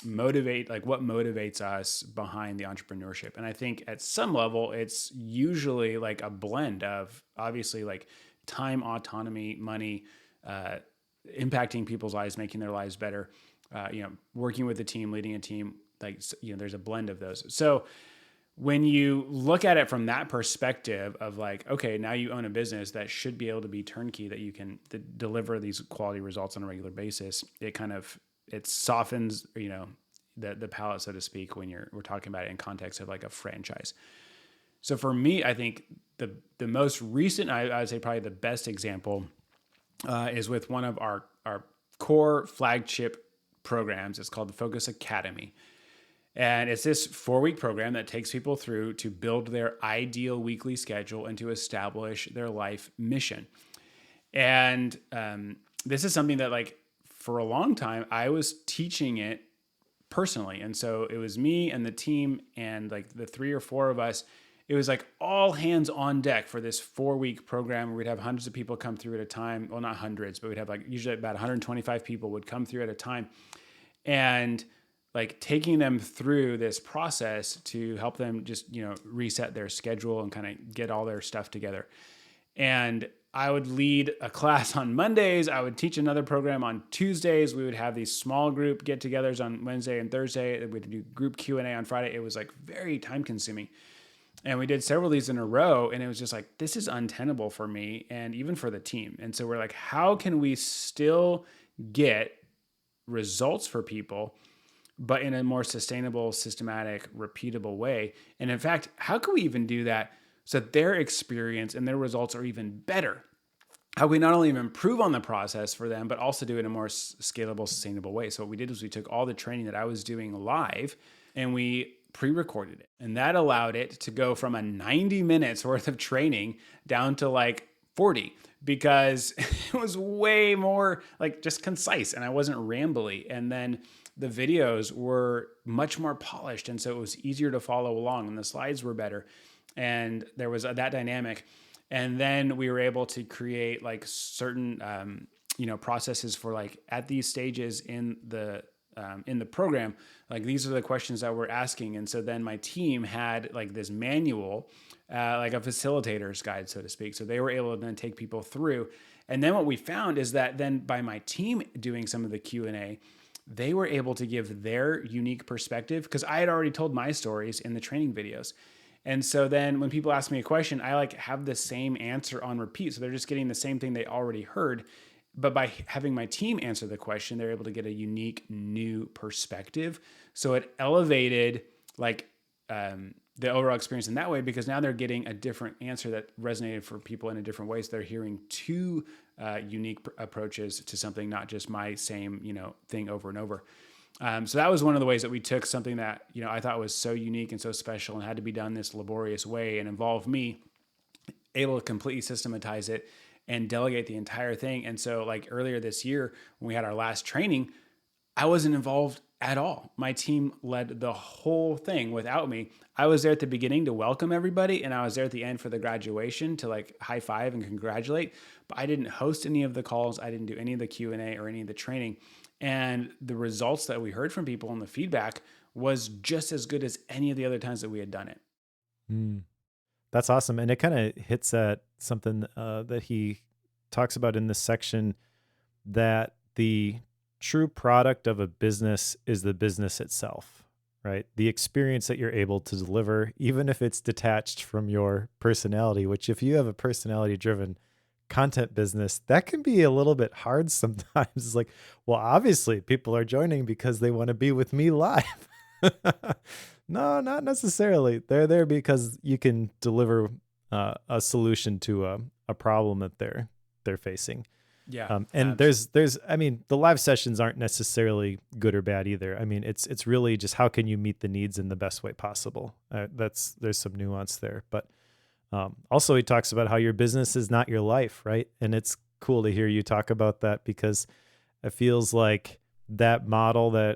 what motivates us behind the entrepreneurship. And I think at some level, it's usually like a blend of obviously like time, autonomy, money, impacting people's lives, making their lives better, working with a team, leading a team, there's a blend of those. So when you look at it from that perspective of like, okay, now you own a business that should be able to be turnkey, that you can deliver these quality results on a regular basis, it softens, the palette, so to speak, when we're talking about it in context of like a franchise. So for me, I think the most recent, I would say probably the best example is with one of our core flagship programs. It's called the Focus Academy. And it's this 4-week program that takes people through to build their ideal weekly schedule and to establish their life mission. And this is something that, like, for a long time, I was teaching it personally. And so it was me and the team and like the 3 or 4 of us. It was like all hands on deck for this 4-week program where we'd have hundreds of people come through at a time. Well, not hundreds, but we'd have like usually about 125 people would come through at a time. And like taking them through this process to help them just, reset their schedule and kind of get all their stuff together. And I would lead a class on Mondays. I would teach another program on Tuesdays. We would have these small group get-togethers on Wednesday and Thursday. We'd do group Q&A on Friday. It was like very time consuming. And we did several of these in a row. And it was just like, this is untenable for me and even for the team. And so we're like, how can we still get results for people, but in a more sustainable, systematic, repeatable way? And in fact, how can we even do that so that their experience and their results are even better? How we not only improve on the process for them, but also do it in a more scalable, sustainable way. So what we did was we took all the training that I was doing live and we pre-recorded it. And that allowed it to go from a 90 minutes worth of training down to like 40, because it was way more like just concise and I wasn't rambly. And then the videos were much more polished. And so it was easier to follow along and the slides were better. And there was that dynamic. And then we were able to create like certain, processes for like at these stages in the program, like these are the questions that we're asking. And so then my team had like this manual, like a facilitator's guide, so to speak. So they were able to then take people through. And then what we found is that then by my team doing some of the Q&A, they were able to give their unique perspective because I had already told my stories in the training videos. And so then when people ask me a question, I like have the same answer on repeat. So they're just getting the same thing they already heard. But by having my team answer the question, they're able to get a unique new perspective. So it elevated like the overall experience in that way, because now they're getting a different answer that resonated for people in a different way. So they're hearing two unique approaches to something, not just my same, thing over and over. So that was one of the ways that we took something that, I thought was so unique and so special and had to be done this laborious way and involved me, able to completely systematize it and delegate the entire thing. And so like earlier this year, when we had our last training, I wasn't involved at all. My team led the whole thing without me. I was there at the beginning to welcome everybody, and I was there at the end for the graduation to like high five and congratulate, but I didn't host any of the calls. I didn't do any of the Q&A or any of the training. And the results that we heard from people and the feedback was just as good as any of the other times that we had done it. That's awesome. And it kind of hits at something that he talks about in this section, that the true product of a business is the business itself, right? The experience that you're able to deliver, even if it's detached from your personality, which if you have a personality driven content business, that can be a little bit hard sometimes. It's like, well, obviously people are joining because they want to be with me live. No, not necessarily. They're there because you can deliver a solution to a problem that they're facing. Yeah. And I mean, the live sessions aren't necessarily good or bad either. I mean, it's really just how can you meet the needs in the best way possible. There's some nuance there, but also he talks about how your business is not your life, right? And it's cool to hear you talk about that, because it feels like that model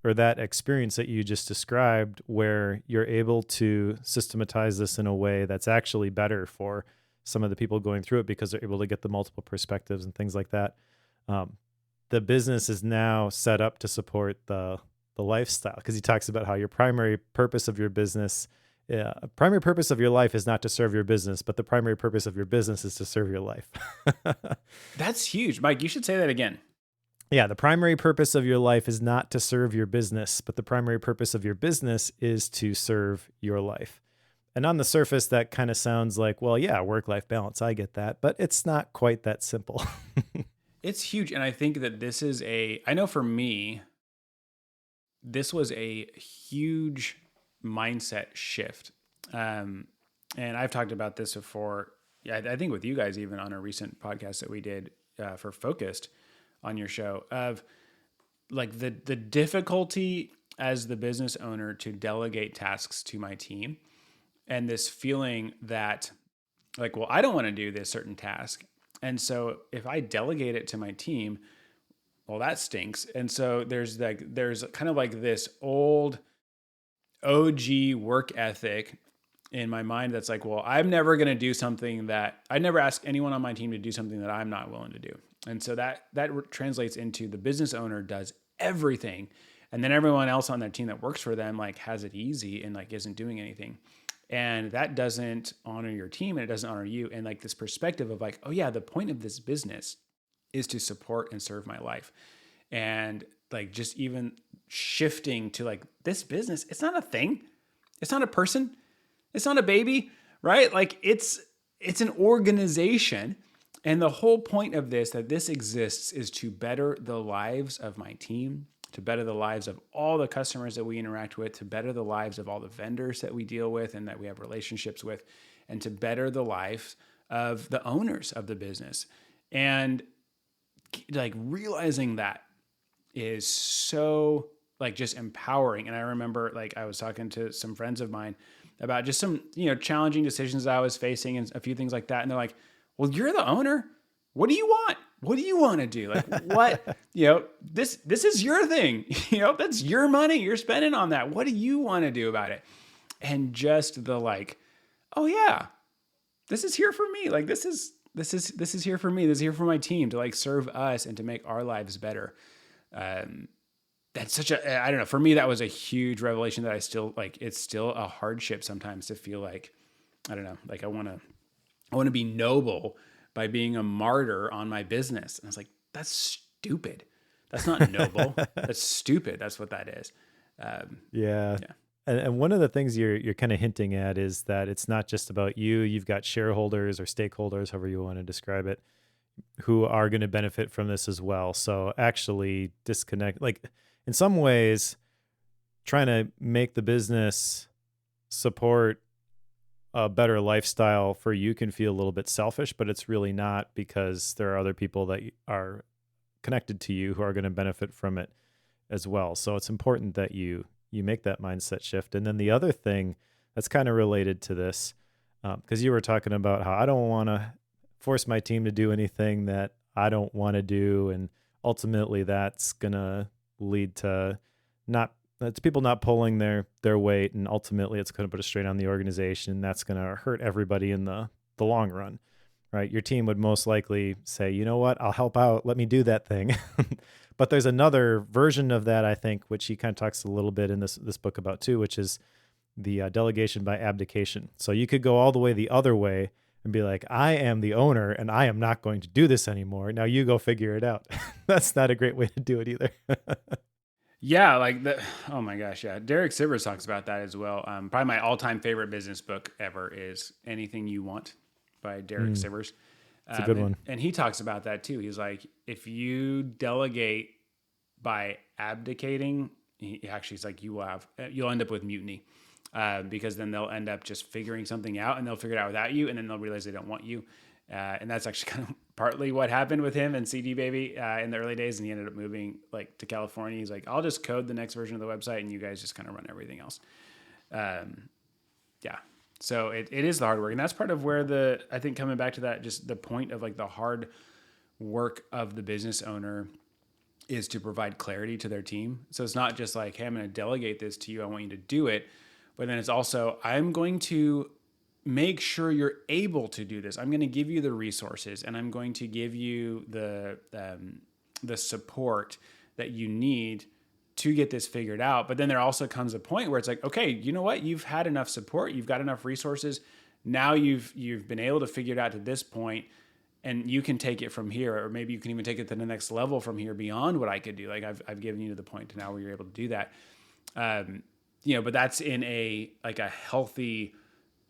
or that experience that you just described, where you're able to systematize this in a way that's actually better for some of the people going through it, because they're able to get the multiple perspectives and things like that. The business is now set up to support the lifestyle, because he talks about how your primary purpose of your business, primary purpose of your life is not to serve your business, but the primary purpose of your business is to serve your life. That's huge. Mike, you should say that again. Yeah, the primary purpose of your life is not to serve your business, but the primary purpose of your business is to serve your life. And on the surface, that kind of sounds like, well, yeah, work-life balance. I get that, but it's not quite that simple. It's huge. And I think that I know for me, this was a huge mindset shift. And I've talked about this before. Yeah, I think with you guys, even on a recent podcast that we did for Focused on your show, of like the difficulty as the business owner to delegate tasks to my team, and this feeling that like, well, I don't want to do this certain task. And so if I delegate it to my team, well, that stinks. And so there's kind of like this old OG work ethic in my mind that's like, well, I'm never going to do something that I never ask anyone on my team to do something that I'm not willing to do. And so that translates into the business owner does everything, and then everyone else on their team that works for them like has it easy and like isn't doing anything. And that doesn't honor your team, and it doesn't honor you. And like this perspective of like, oh yeah, the point of this business is to support and serve my life. And like just even shifting to like, this business, it's not a thing. It's not a person. It's not a baby, right? Like it's an organization. And the whole point of this, that this exists, is to better the lives of my team, to better the lives of all the customers that we interact with, to better the lives of all the vendors that we deal with and that we have relationships with, and to better the lives of the owners of the business. And like realizing that is so like just empowering. And I remember like I was talking to some friends of mine about just some, challenging decisions that I was facing and a few things like that. And they're like, well, you're the owner. What do you want? What do you want to do? Like what, this is your thing, that's your money. You're spending on that. What do you want to do about it? And just the like, oh yeah, this is here for me. Like this is here for me. This is here for my team to like serve us and to make our lives better. That's such I don't know. For me, that was a huge revelation that I still like, it's still a hardship sometimes to feel like, I don't know, like I want to be noble by being a martyr on my business. And I was like, that's stupid. That's not noble. That's stupid. That's what that is. Yeah. And one of the things you're kind of hinting at is that it's not just about you. You've got shareholders or stakeholders, however you want to describe it, who are going to benefit from this as well. So actually disconnect, like in some ways, trying to make the business support a better lifestyle for you can feel a little bit selfish, but it's really not, because there are other people that are connected to you who are going to benefit from it as well. So it's important that you make that mindset shift. And then the other thing that's kind of related to this, because you were talking about how I don't want to force my team to do anything that I don't want to do. And ultimately that's going to lead to it's people not pulling their weight, and ultimately it's going to put a strain on the organization. That's going to hurt everybody in the long run, right? Your team would most likely say, you know what, I'll help out. Let me do that thing. But there's another version of that, I think, which he kind of talks a little bit in this book about too, which is the delegation by abdication. So you could go all the way the other way and be like, I am the owner and I am not going to do this anymore. Now you go figure it out. That's not a great way to do it either. Yeah, like oh my gosh, yeah. Derek Sivers talks about that as well. Probably my all-time favorite business book ever is Anything You Want by Derek Sivers. It's a good one. And he talks about that too. He's like, if you delegate by abdicating, he's like, you'll end up with mutiny, because then they'll end up just figuring something out, and they'll figure it out without you, and then they'll realize they don't want you. And that's actually kind of partly what happened with him and CD Baby in the early days. And he ended up moving like to California. He's like, I'll just code the next version of the website, and you guys just kind of run everything else. Yeah. So it is the hard work. And that's part of where I think coming back to that, just the point of like the hard work of the business owner is to provide clarity to their team. So it's not just like, hey, I'm going to delegate this to you, I want you to do it. But then it's also, I'm going to make sure you're able to do this. I'm going to give you the resources, and I'm going to give you the support that you need to get this figured out. But then there also comes a point where it's like, okay, you know what? You've had enough support. You've got enough resources. Now you've been able to figure it out to this point, and you can take it from here, or maybe you can even take it to the next level from here beyond what I could do. Like I've given you to the point to now where you're able to do that. But that's in a healthy,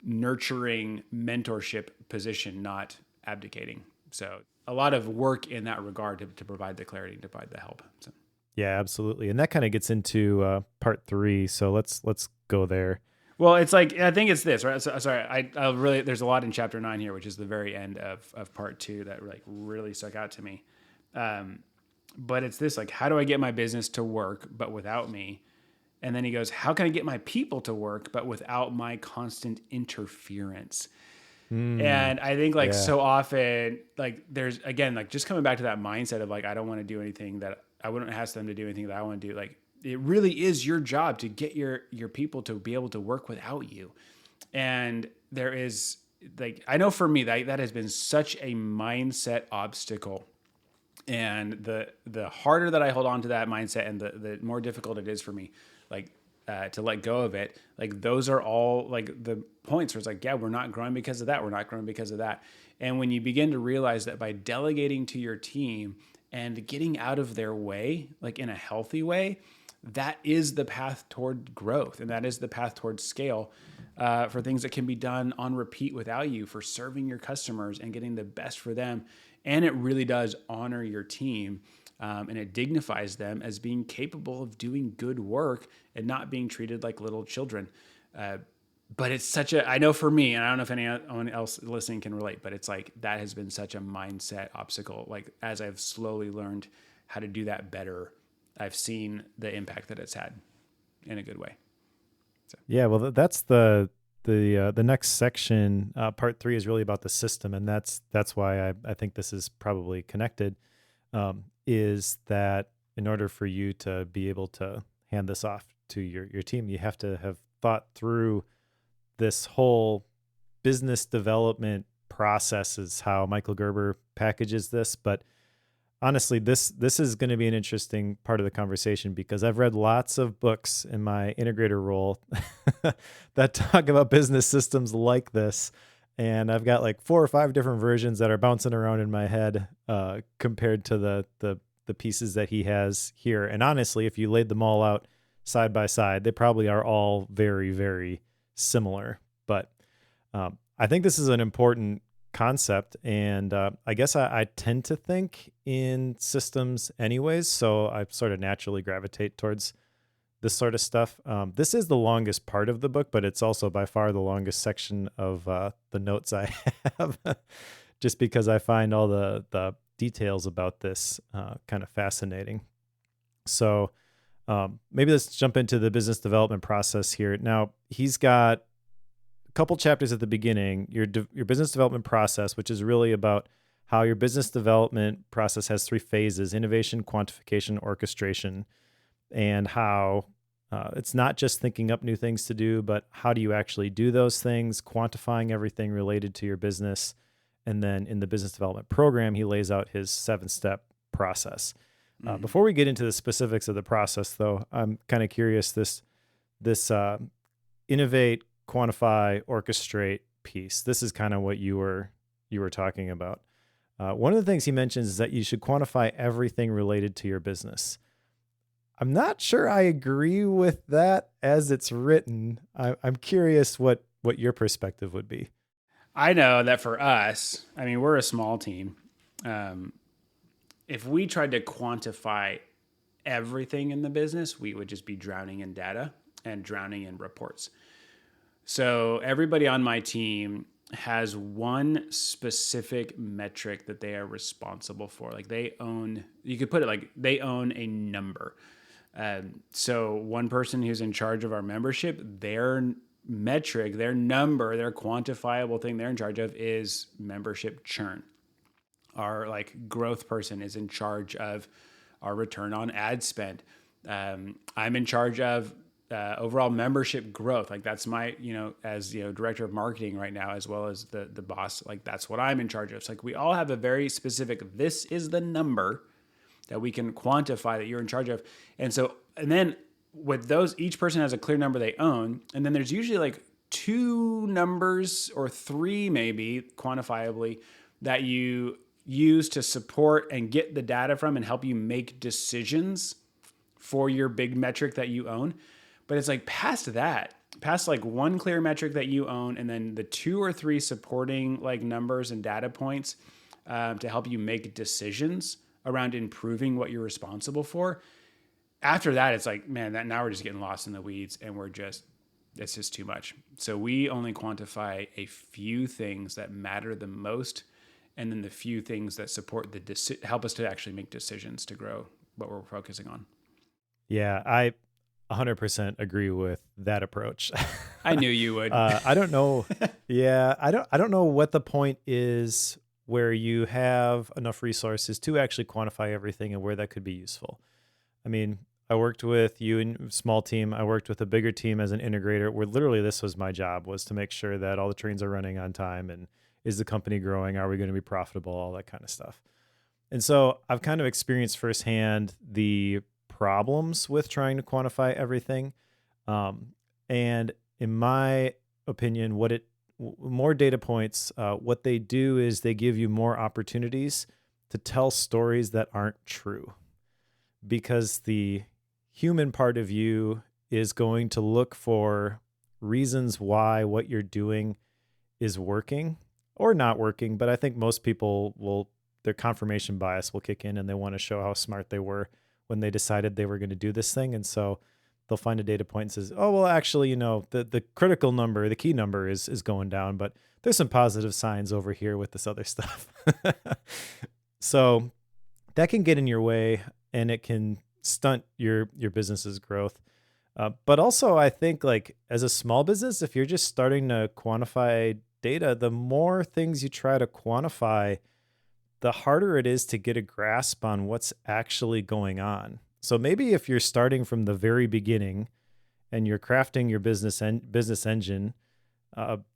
nurturing mentorship position, not abdicating. So a lot of work in that regard to provide the clarity, to provide the help. So. Yeah, absolutely. And that kind of gets into part 3. So let's go there. Well, it's like, I think it's this, right? So, sorry, I really, there's a lot in chapter 9 here, which is the very end of part 2 that like really stuck out to me. But it's this, like, how do I get my business to work, but without me? And then he goes, how can I get my people to work, but without my constant interference? And I think so often, like there's, again, like just coming back to that mindset of like, I don't want to do anything that I wouldn't ask them to do anything that I want to do. Like it really is your job to get your people to be able to work without you. And there is like, I know for me that has been such a mindset obstacle. And the harder that I hold on to that mindset, and the more difficult it is for me, like to let go of it, like those are all like the points where it's like, yeah, we're not growing because of that. We're not growing because of that. And when you begin to realize that by delegating to your team and getting out of their way, like in a healthy way, that is the path toward growth. And that is the path toward scale for things that can be done on repeat without you, for serving your customers and getting the best for them. And it really does honor your team. And it dignifies them as being capable of doing good work and not being treated like little children. But it's I know for me, and I don't know if anyone else listening can relate, but it's like, that has been such a mindset obstacle. Like as I've slowly learned how to do that better, I've seen the impact that it's had in a good way. So. Yeah, well, that's the next section. Part 3 is really about the system, and that's why I think this is probably connected. Is that in order for you to be able to hand this off to your team, you have to have thought through this whole business development process, is how Michael Gerber packages this. But honestly, this is going to be an interesting part of the conversation, because I've read lots of books in my integrator role that talk about business systems like this. And I've got like 4 or 5 different versions that are bouncing around in my head compared to the pieces that he has here. And honestly, if you laid them all out side by side, they probably are all very, very similar. But I think this is an important concept. And I guess I tend to think in systems anyways. So I sort of naturally gravitate towards this sort of stuff. This is the longest part of the book, but it's also by far the longest section of the notes I have, just because I find all the details about this kind of fascinating. So maybe let's jump into the business development process here. Now, he's got a couple chapters at the beginning, your business development process, which is really about how your business development process has 3 phases: innovation, quantification, orchestration. And how it's not just thinking up new things to do, but how do you actually do those things, quantifying everything related to your business. And then in the business development program, he lays out his 7-step process. Before we get into the specifics of the process, though, I'm kind of curious, this innovate, quantify, orchestrate piece. This is kind of what you were talking about. One of the things he mentions is that you should quantify everything related to your business. I'm not sure I agree with that as it's written. I'm curious what your perspective would be. I know that for us, I mean, we're a small team. If we tried to quantify everything in the business, we would just be drowning in data and drowning in reports. So everybody on my team has one specific metric that they are responsible for. Like they own, you could put it like they own a number. So one person who's in charge of our membership, their metric, their number, their quantifiable thing they're in charge of is membership churn. Our like growth person is in charge of our return on ad spend. I'm in charge of overall membership growth. Like that's my, as director of marketing right now, as well as the boss, like that's what I'm in charge of. It's like we all have a very specific, this is the number that we can quantify that you're in charge of. And then with those, each person has a clear number they own. And then there's usually like 2 numbers or 3 maybe quantifiably that you use to support and get the data from and help you make decisions for your big metric that you own. But it's like past like one clear metric that you own, and then the 2 or 3 supporting like numbers and data points to help you make decisions around improving what you're responsible for. After that, it's like, man, that now we're just getting lost in the weeds and it's just too much. So we only quantify a few things that matter the most, and then the few things that support help us to actually make decisions to grow what we're focusing on. Yeah, I 100% agree with that approach. I knew you would. I don't know. Yeah, I don't know what the point is where you have enough resources to actually quantify everything and where that could be useful. I mean, I worked with you in a small team. I worked with a bigger team as an integrator where literally this was my job, was to make sure that all the trains are running on time, and is the company growing? Are we going to be profitable? All that kind of stuff. And so I've kind of experienced firsthand the problems with trying to quantify everything. And in my opinion, more data points, what they do is they give you more opportunities to tell stories that aren't true, because the human part of you is going to look for reasons why what you're doing is working or not working. But I think most people their confirmation bias will kick in, and they want to show how smart they were when they decided they were going to do this thing. And so they'll find a data point and says, oh, well, actually, the critical number, the key number is going down, but there's some positive signs over here with this other stuff. So that can get in your way, and it can stunt your business's growth. But also I think like as a small business, if you're just starting to quantify data, the more things you try to quantify, the harder it is to get a grasp on what's actually going on. So maybe if you're starting from the very beginning and you're crafting your business engine,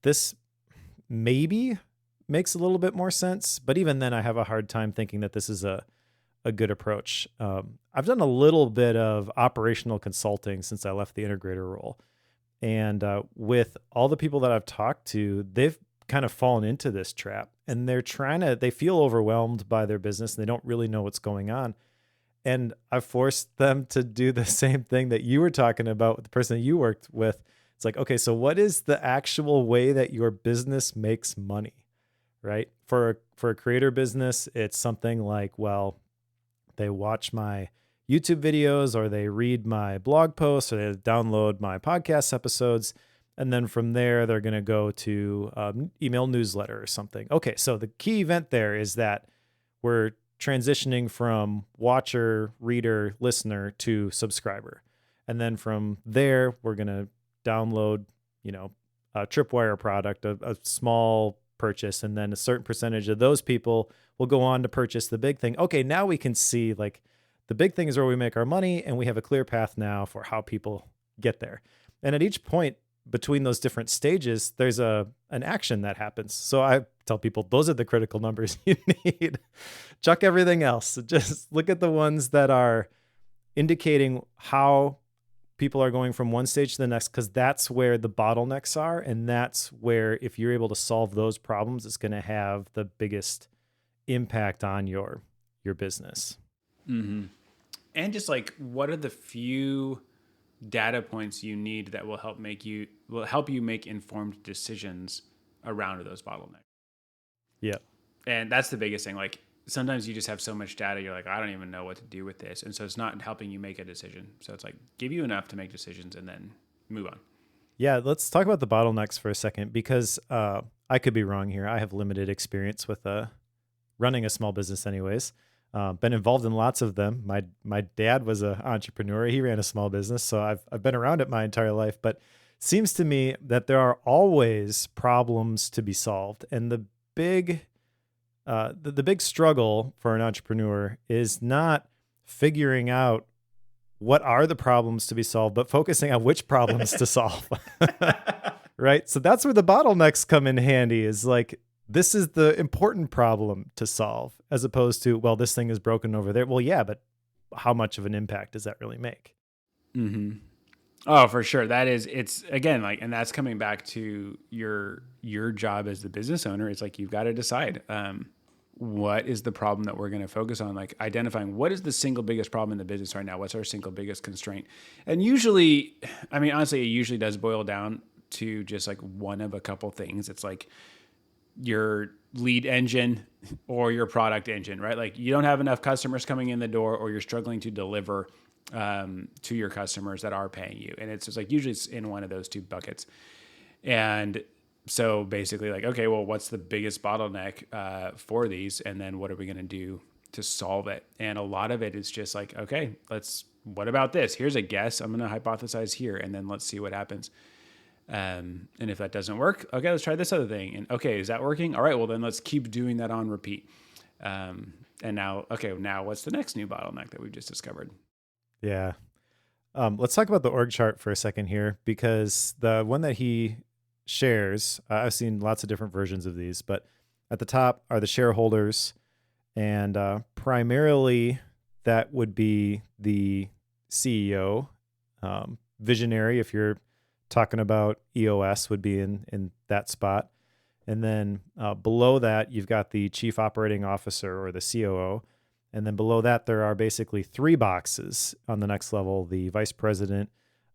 this maybe makes a little bit more sense. But even then, I have a hard time thinking that this is a good approach. I've done a little bit of operational consulting since I left the integrator role. And with all the people that I've talked to, they've kind of fallen into this trap, and they feel overwhelmed by their business, and they don't really know what's going on. And I've forced them to do the same thing that you were talking about with the person that you worked with. It's like, okay, so what is the actual way that your business makes money, right? For a creator business, it's something like, well, they watch my YouTube videos, or they read my blog posts, or they download my podcast episodes. And then from there, they're going to go to email newsletter or something. Okay, so the key event there is that we're transitioning from watcher, reader, listener to subscriber. And then from there, we're going to download, a Tripwire product, a small purchase. And then a certain percentage of those people will go on to purchase the big thing. Okay, now we can see like the big thing is where we make our money, and we have a clear path now for how people get there. And at each point between those different stages, there's an action that happens. So I tell people, those are the critical numbers you need. Chuck everything else. Just look at the ones that are indicating how people are going from one stage to the next, because that's where the bottlenecks are. And that's where, if you're able to solve those problems, it's going to have the biggest impact on your business. Mm-hmm. And just like, what are the few data points you need that will help you make informed decisions around those bottlenecks? Yeah. And that's the biggest thing. Like, sometimes you just have so much data, you're like, I don't even know what to do with this. And so it's not helping you make a decision. So it's like, give you enough to make decisions and then move on. Yeah, let's talk about the bottlenecks for a second, because I could be wrong here. I have limited experience with running a small business anyways. Been involved in lots of them. My dad was an entrepreneur. He ran a small business, so I've been around it my entire life. But it seems to me that there are always problems to be solved. And the big struggle for an entrepreneur is not figuring out what are the problems to be solved, but focusing on which problems to solve. Right? So that's where the bottlenecks come in handy, is like, this is the important problem to solve, as opposed to, well, this thing is broken over there. Well, yeah, but how much of an impact does that really make? Mm-hmm. Oh, for sure. It's again, like, and that's coming back to your job as the business owner. It's like, you've got to decide, what is the problem that we're going to focus on? Like, identifying what is the single biggest problem in the business right now? What's our single biggest constraint? And usually, I mean, honestly, it usually does boil down to just like one of a couple things. It's like your lead engine or your product engine, right? Like, you don't have enough customers coming in the door, or you're struggling to deliver to your customers that are paying you. And it's just like, usually it's in one of those two buckets. And so basically, like, okay, well, what's the biggest bottleneck for these? And then what are we going to do to solve it? And a lot of it is just like, okay, what about this? Here's a guess. I'm going to hypothesize here, and then let's see what happens. And if that doesn't work, okay, let's try this other thing. And okay, is that working? All right, well, then let's keep doing that on repeat. And now what's the next new bottleneck that we've just discovered? Yeah. Let's talk about the org chart for a second here, because the one that he shares, I've seen lots of different versions of these, but at the top are the shareholders, and primarily that would be the CEO. Visionary, if you're talking about EOS, would be in that spot. And then below that, you've got the chief operating officer, or the COO. And then below that, there are basically three boxes on the next level: the vice president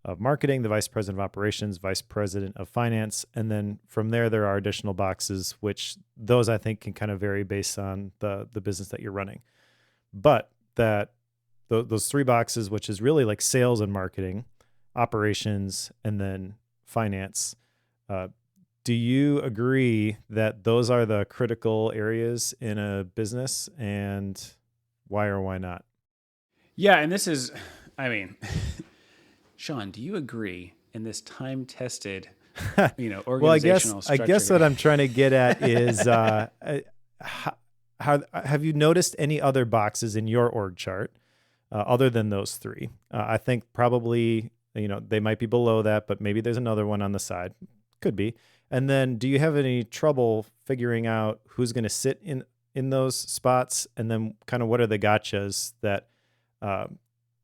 of marketing, the vice president of operations, vice president of finance. And then from there are additional boxes, which those I think can kind of vary based on the business that you're running. But those three boxes, which is really like sales and marketing, operations, and then finance. Do you agree that those are the critical areas in a business, and why or why not? Yeah. And this is, I mean, Shawn, do you agree in this time-tested, organizational structure? I guess what I'm trying to get at is, how have you noticed any other boxes in your org chart other than those three? I think probably, they might be below that, but maybe there's another one on the side. Could be. And then, do you have any trouble figuring out who's going to sit in those spots? And then kind of what are the gotchas that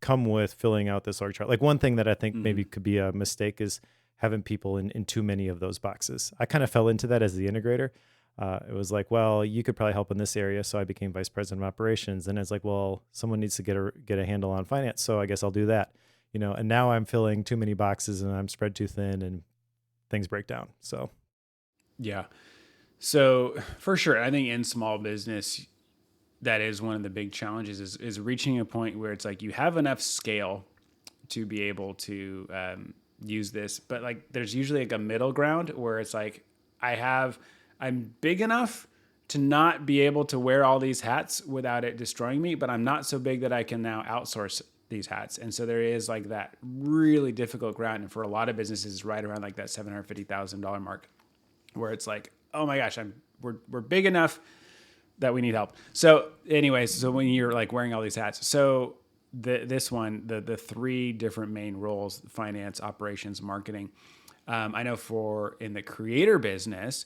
come with filling out this org chart? Like, one thing that I think maybe could be a mistake is having people in too many of those boxes. I kind of fell into that as the integrator. It was like, well, you could probably help in this area. So I became vice president of operations. And it's like, well, someone needs to get a handle on finance. So I guess I'll do that. And now I'm filling too many boxes, and I'm spread too thin, and things break down. So, yeah. So for sure, I think in small business, that is one of the big challenges is reaching a point where it's like, you have enough scale to be able to use this, but like, there's usually like a middle ground where it's like, I'm big enough to not be able to wear all these hats without it destroying me, but I'm not so big that I can now outsource these hats. And so there is like that really difficult ground. And for a lot of businesses, right around like that $750,000 mark, where it's like, oh my gosh, we're big enough that we need help. So anyways, so when you're like wearing all these hats, so the three different main roles: finance, operations, marketing. I know in the creator business,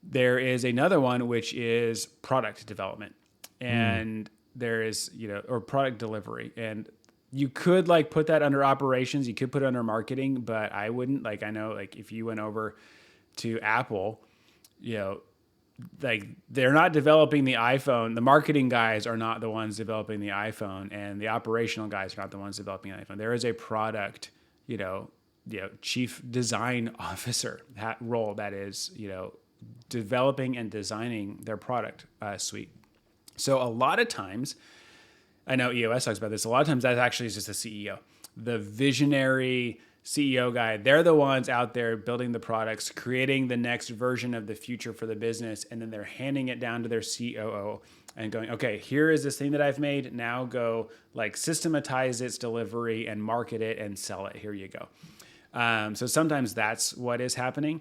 there is another one, which is product development, and there is, or product delivery. And You could like put that under operations, you could put it under marketing, but I wouldn't. Like, I know like if you went over to Apple, you know, like they're not developing the iPhone. The marketing guys are not the ones developing the iPhone, and the operational guys are not the ones developing the iPhone. There is a product, chief design officer role that is, developing and designing their product suite. So a lot of times, I know EOS talks about this, a lot of times that actually is just the CEO, the visionary CEO guy. They're the ones out there building the products, creating the next version of the future for the business. And then they're handing it down to their COO and going, okay, here is this thing that I've made. Now go like systematize its delivery and market it and sell it. Here you go. So sometimes that's what is happening.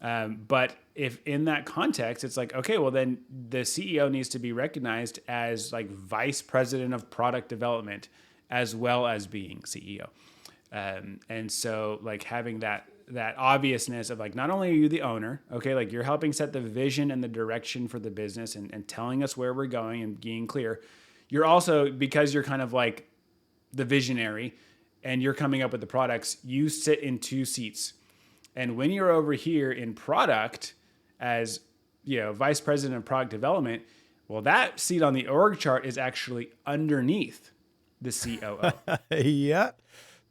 But if in that context, it's like, okay, well then the CEO needs to be recognized as like vice president of product development as well as being CEO. And so like having that obviousness of like, not only are you the owner, okay, like you're helping set the vision and the direction for the business and telling us where we're going and being clear. You're also, because you're kind of like the visionary and you're coming up with the products, you sit in two seats. And when you're over here in product as, vice president of product development, well, that seat on the org chart is actually underneath the COO. Yeah.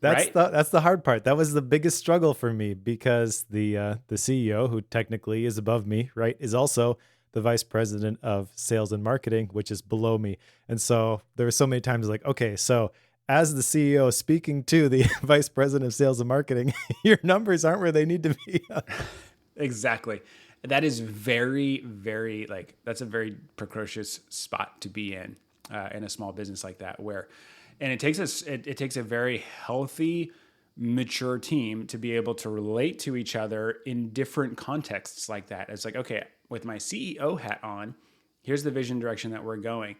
That's the hard part. That was the biggest struggle for me because the CEO, who technically is above me, right, is also the vice president of sales and marketing, which is below me. And so there were so many times like, okay, so as the CEO speaking to the vice president of sales and marketing, your numbers aren't where they need to be. Exactly. That is very, very that's a very precocious spot to be in a small business like that, and it takes a very healthy, mature team to be able to relate to each other in different contexts like that. It's like, okay, with my CEO hat on, here's the vision direction that we're going.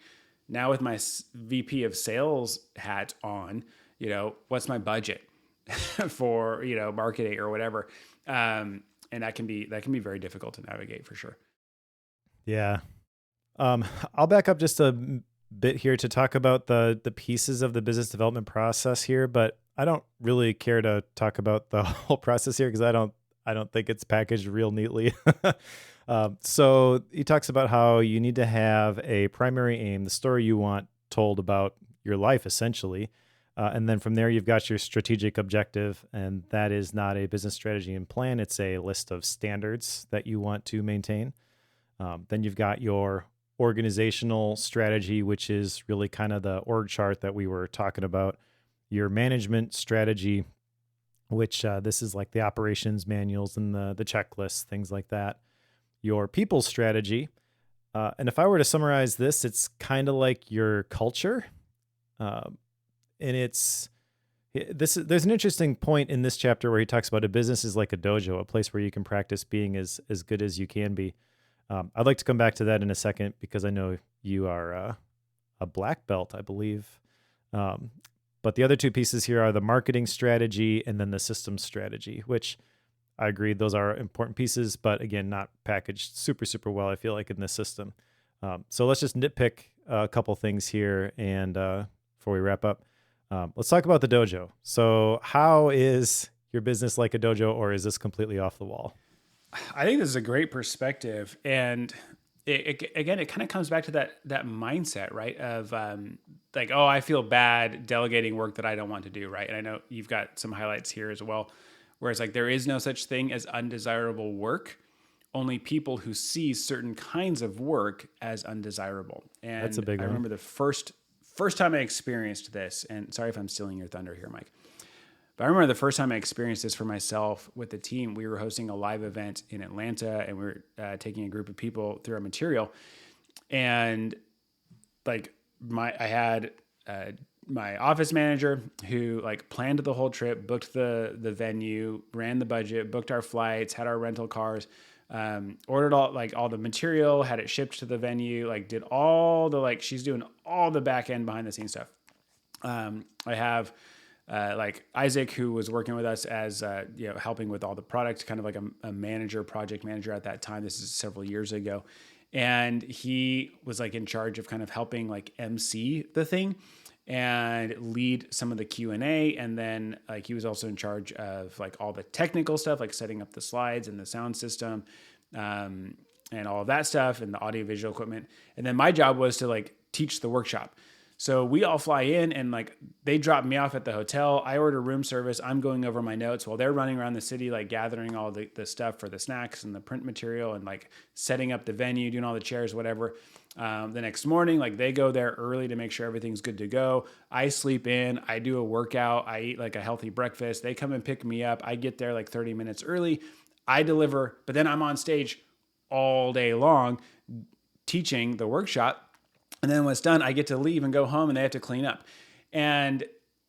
Now with my VP of sales hat on, what's my budget for, marketing or whatever. And that can be very difficult to navigate for sure. Yeah. I'll back up just a bit here to talk about the pieces of the business development process here, but I don't really care to talk about the whole process here because I don't think it's packaged real neatly. So he talks about how you need to have a primary aim, the story you want told about your life, essentially. And then from there, you've got your strategic objective, and that is not a business strategy and plan. It's a list of standards that you want to maintain. Then you've got your organizational strategy, which is really kind of the org chart that we were talking about. Your management strategy, which this is like the operations manuals and the checklists, things like that. Your people strategy. And if I were to summarize this, it's kind of like your culture. And there's an interesting point in this chapter where he talks about a business is like a dojo, a place where you can practice being as good as you can be. I'd like to come back to that in a second because I know you are a black belt, I believe. But the other two pieces here are the marketing strategy and then the systems strategy, which I agree, those are important pieces, but again, not packaged super, super well, I feel like, in this system. So let's just nitpick a couple things here and before we wrap up. Let's talk about the dojo. So how is your business like a dojo, or is this completely off the wall? I think this is a great perspective. And it kind of comes back to that mindset, right? Of like, oh, I feel bad delegating work that I don't want to do, right? And I know you've got some highlights here as well, where it's like, there is no such thing as undesirable work. Only people who see certain kinds of work as undesirable. And that's a big one. I remember the first time I experienced this, and sorry if I'm stealing your thunder here, Mike. But I remember the first time I experienced this for myself with the team. We were hosting a live event in Atlanta, and we were taking a group of people through our material. And like I had my office manager who like planned the whole trip, booked the venue, ran the budget, booked our flights, had our rental cars, ordered all the material, had it shipped to the venue, like did all the she's doing all the back end behind the scenes stuff. I have Isaac, who was working with us as, helping with all the product, kind of like a project manager at that time. This is several years ago. And he was like in charge of kind of helping like MC the thing. and lead some of the Q&A. And then like he was also in charge of like all the technical stuff, like setting up the slides and the sound system, and all of that stuff and the audio visual equipment. And then my job was to like teach the workshop. So we all fly in and like they drop me off at the hotel. I order room service. I'm going over my notes while they're running around the city, like gathering all the stuff for the snacks and the print material and like setting up the venue, doing all the chairs, whatever. The next morning, like they go there early to make sure everything's good to go. I sleep in, I do a workout, I eat like a healthy breakfast. They come and pick me up. I get there like 30 minutes early. I deliver, but then I'm on stage all day long teaching the workshop. And then when it's done, I get to leave and go home and they have to clean up. And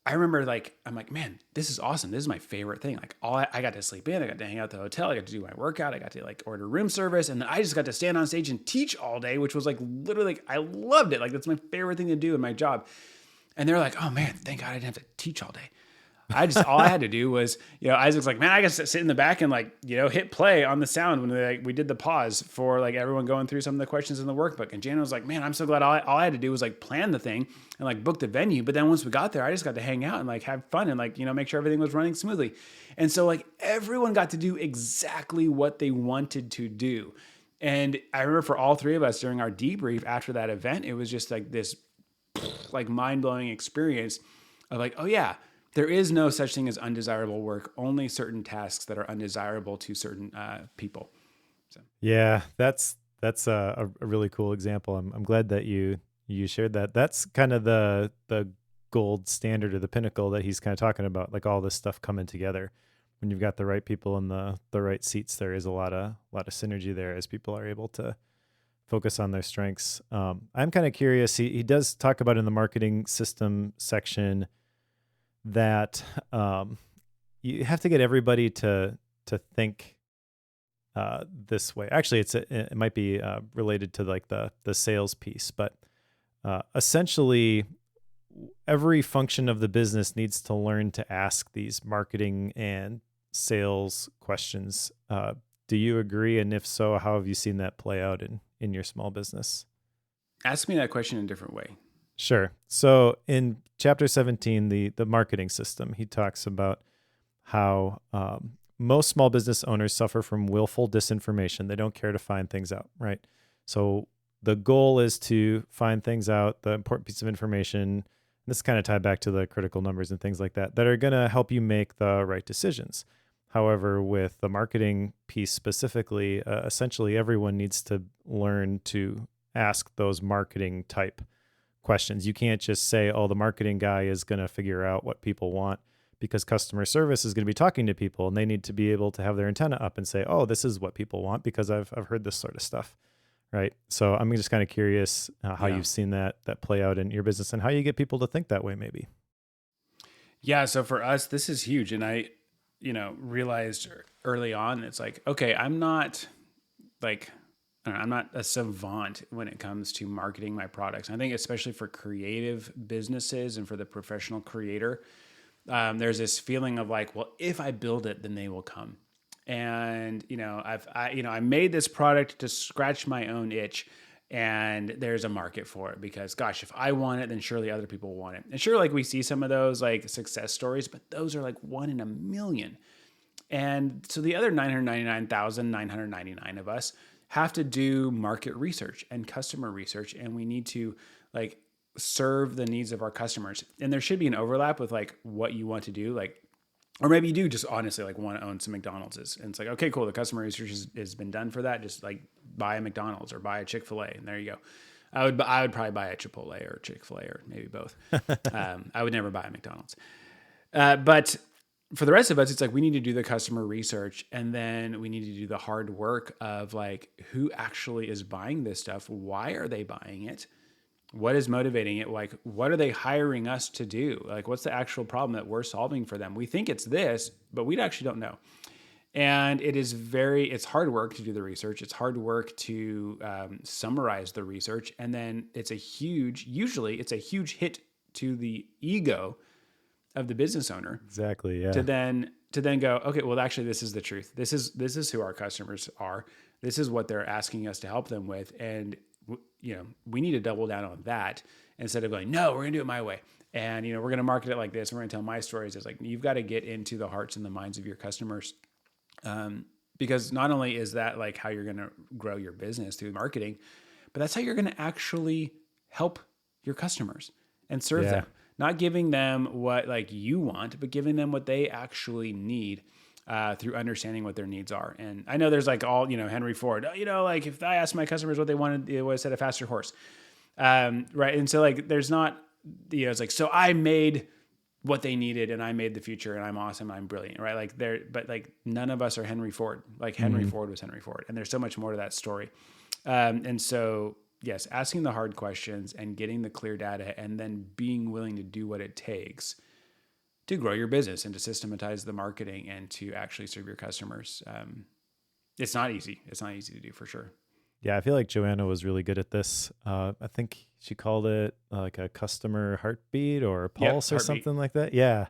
I remember like, I'm like, man, this is awesome. This is my favorite thing. Like I got to sleep in, I got to hang out at the hotel. I got to do my workout. I got to like order room service. And then I just got to stand on stage and teach all day, which was like literally, like, I loved it. Like that's my favorite thing to do in my job. And they're like, oh man, thank God I didn't have to teach all day. All I had to do was, Isaac's like, man, I got to sit in the back and like, hit play on the sound when we did the pause for like everyone going through some of the questions in the workbook. And Jana was like, man, I'm so glad all I had to do was like plan the thing and like book the venue. But then once we got there, I just got to hang out and like have fun and like, make sure everything was running smoothly. And so like everyone got to do exactly what they wanted to do. And I remember for all three of us during our debrief after that event, it was just like this like mind-blowing experience of like, oh yeah, there is no such thing as undesirable work, only certain tasks that are undesirable to certain people. So. Yeah, that's a really cool example. I'm glad that you shared that. That's kind of the gold standard or the pinnacle that he's kind of talking about, like all this stuff coming together. When you've got the right people in the right seats, there is a lot of synergy there as people are able to focus on their strengths. I'm kind of curious. He does talk about in the marketing system section that you have to get everybody to think this way. Actually, it might be related to like the sales piece, but essentially every function of the business needs to learn to ask these marketing and sales questions. Do you agree? And if so, how have you seen that play out in your small business? Ask me that question in a different way. Sure. So in chapter 17, the marketing system, he talks about how most small business owners suffer from willful disinformation. They don't care to find things out, right? So the goal is to find things out, the important piece of information. This kind of tied back to the critical numbers and things like that are going to help you make the right decisions. However, with the marketing piece specifically, essentially everyone needs to learn to ask those marketing type questions. You can't just say, oh, the marketing guy is going to figure out what people want, because customer service is going to be talking to people and they need to be able to have their antenna up and say, oh, this is what people want because I've heard this sort of stuff. Right. So I'm just kind of curious how you've seen that play out in your business and how you get people to think that way, maybe. Yeah. So for us, this is huge. And I, realized early on, it's like, okay, I'm not a savant when it comes to marketing my products. I think especially for creative businesses and for the professional creator, there's this feeling of like, well, if I build it, then they will come. And, I made this product to scratch my own itch, and there's a market for it because gosh, if I want it, then surely other people want it. And sure, like we see some of those like success stories, but those are like 1 in a million. And so the other 999,999 of us have to do market research and customer research. And we need to like serve the needs of our customers. And there should be an overlap with like what you want to do. Like, or maybe you do just honestly like want to own some McDonald's. And it's like, okay, cool. The customer research has been done for that. Just like buy a McDonald's or buy a Chick-fil-A, and there you go. I would probably buy a Chipotle or Chick-fil-A or maybe both. I would never buy a McDonald's. But for the rest of us, it's like we need to do the customer research, and then we need to do the hard work of like who actually is buying this stuff. Why are they buying it? What is motivating it? Like, what are they hiring us to do? Like, what's the actual problem that we're solving for them? We think it's this, but we actually don't know. And it's hard work to do the research. It's hard work to summarize the research. And then usually it's a huge hit to the ego of the business owner. Exactly. Yeah. To then go, okay, well, actually, this is the truth. This is who our customers are. This is what they're asking us to help them with. And we need to double down on that instead of going, no, we're going to do it my way. And, we're going to market it like this. We're going to tell my stories. It's like, you've got to get into the hearts and the minds of your customers. Because not only is that like how you're going to grow your business through marketing, but that's how you're going to actually help your customers and serve them. Not giving them what like you want, but giving them what they actually need through understanding what their needs are. And I know there's like all, Henry Ford, like if I asked my customers what they wanted, they would have said a faster horse. Right. And so like, there's not, it's like, so I made what they needed and I made the future and I'm awesome. I'm brilliant. Right. Like but like none of us are Henry Ford. Like Henry Ford was Henry Ford. And there's so much more to that story. And so, yes, asking the hard questions and getting the clear data and then being willing to do what it takes to grow your business and to systematize the marketing and to actually serve your customers. It's not easy. It's not easy to do for sure. Yeah, I feel like Joanna was really good at this. I think she called it like a customer heartbeat or a pulse or something like that. Yeah,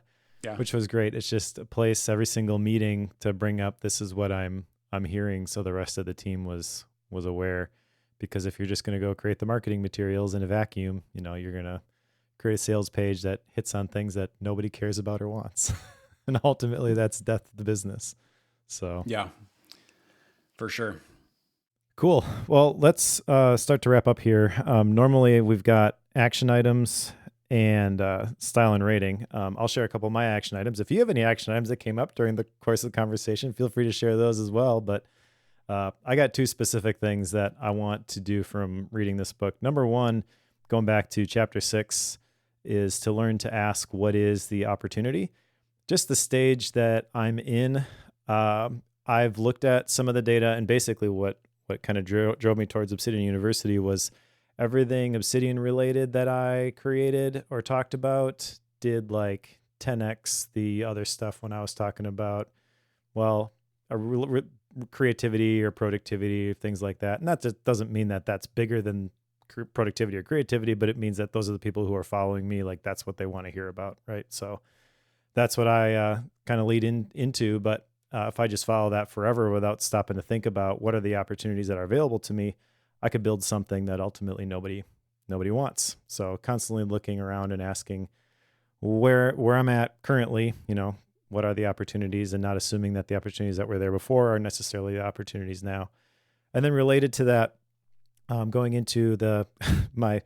which was great. It's just a place every single meeting to bring up, this is what I'm hearing, so the rest of the team was aware. Because if you're just going to go create the marketing materials in a vacuum, you're going to create a sales page that hits on things that nobody cares about or wants. And ultimately that's death to the business. So yeah, for sure. Cool. Well, let's start to wrap up here. Normally we've got action items and style and rating. I'll share a couple of my action items. If you have any action items that came up during the course of the conversation, feel free to share those as well. But I got two specific things that I want to do from reading this book. Number one, going back to chapter 6, is to learn to ask, what is the opportunity? Just the stage that I'm in. I've looked at some of the data, and basically what kind of drove me towards Obsidian University was everything Obsidian related that I created or talked about did like 10x the other stuff when I was talking about, well, creativity or productivity, things like that. And that just doesn't mean that that's bigger than productivity or creativity, but it means that those are the people who are following me. Like that's what they want to hear about. Right. So that's what I kind of lead into. But if I just follow that forever without stopping to think about what are the opportunities that are available to me, I could build something that ultimately nobody wants. So constantly looking around and asking where I'm at currently, what are the opportunities, and not assuming that the opportunities that were there before are necessarily the opportunities now. And then related to that, going into my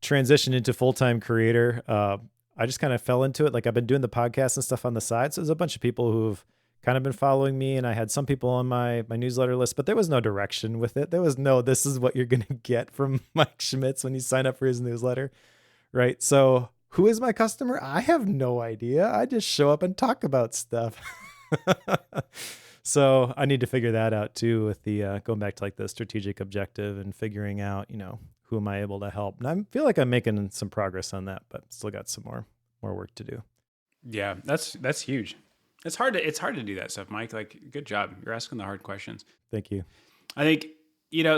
transition into full-time creator, I just kind of fell into it. Like I've been doing the podcast and stuff on the side. So there's a bunch of people who've kind of been following me, and I had some people on my newsletter list, but there was no direction with it. There was no, this is what you're going to get from Mike Schmitz when you sign up for his newsletter. Right. So who is my customer? I have no idea. I just show up and talk about stuff. So I need to figure that out too, with the going back to like the strategic objective and figuring out, who am I able to help? And I feel like I'm making some progress on that, but still got some more work to do. Yeah, that's huge. It's hard to do that stuff, Mike. Like, good job. You're asking the hard questions. Thank you. I think,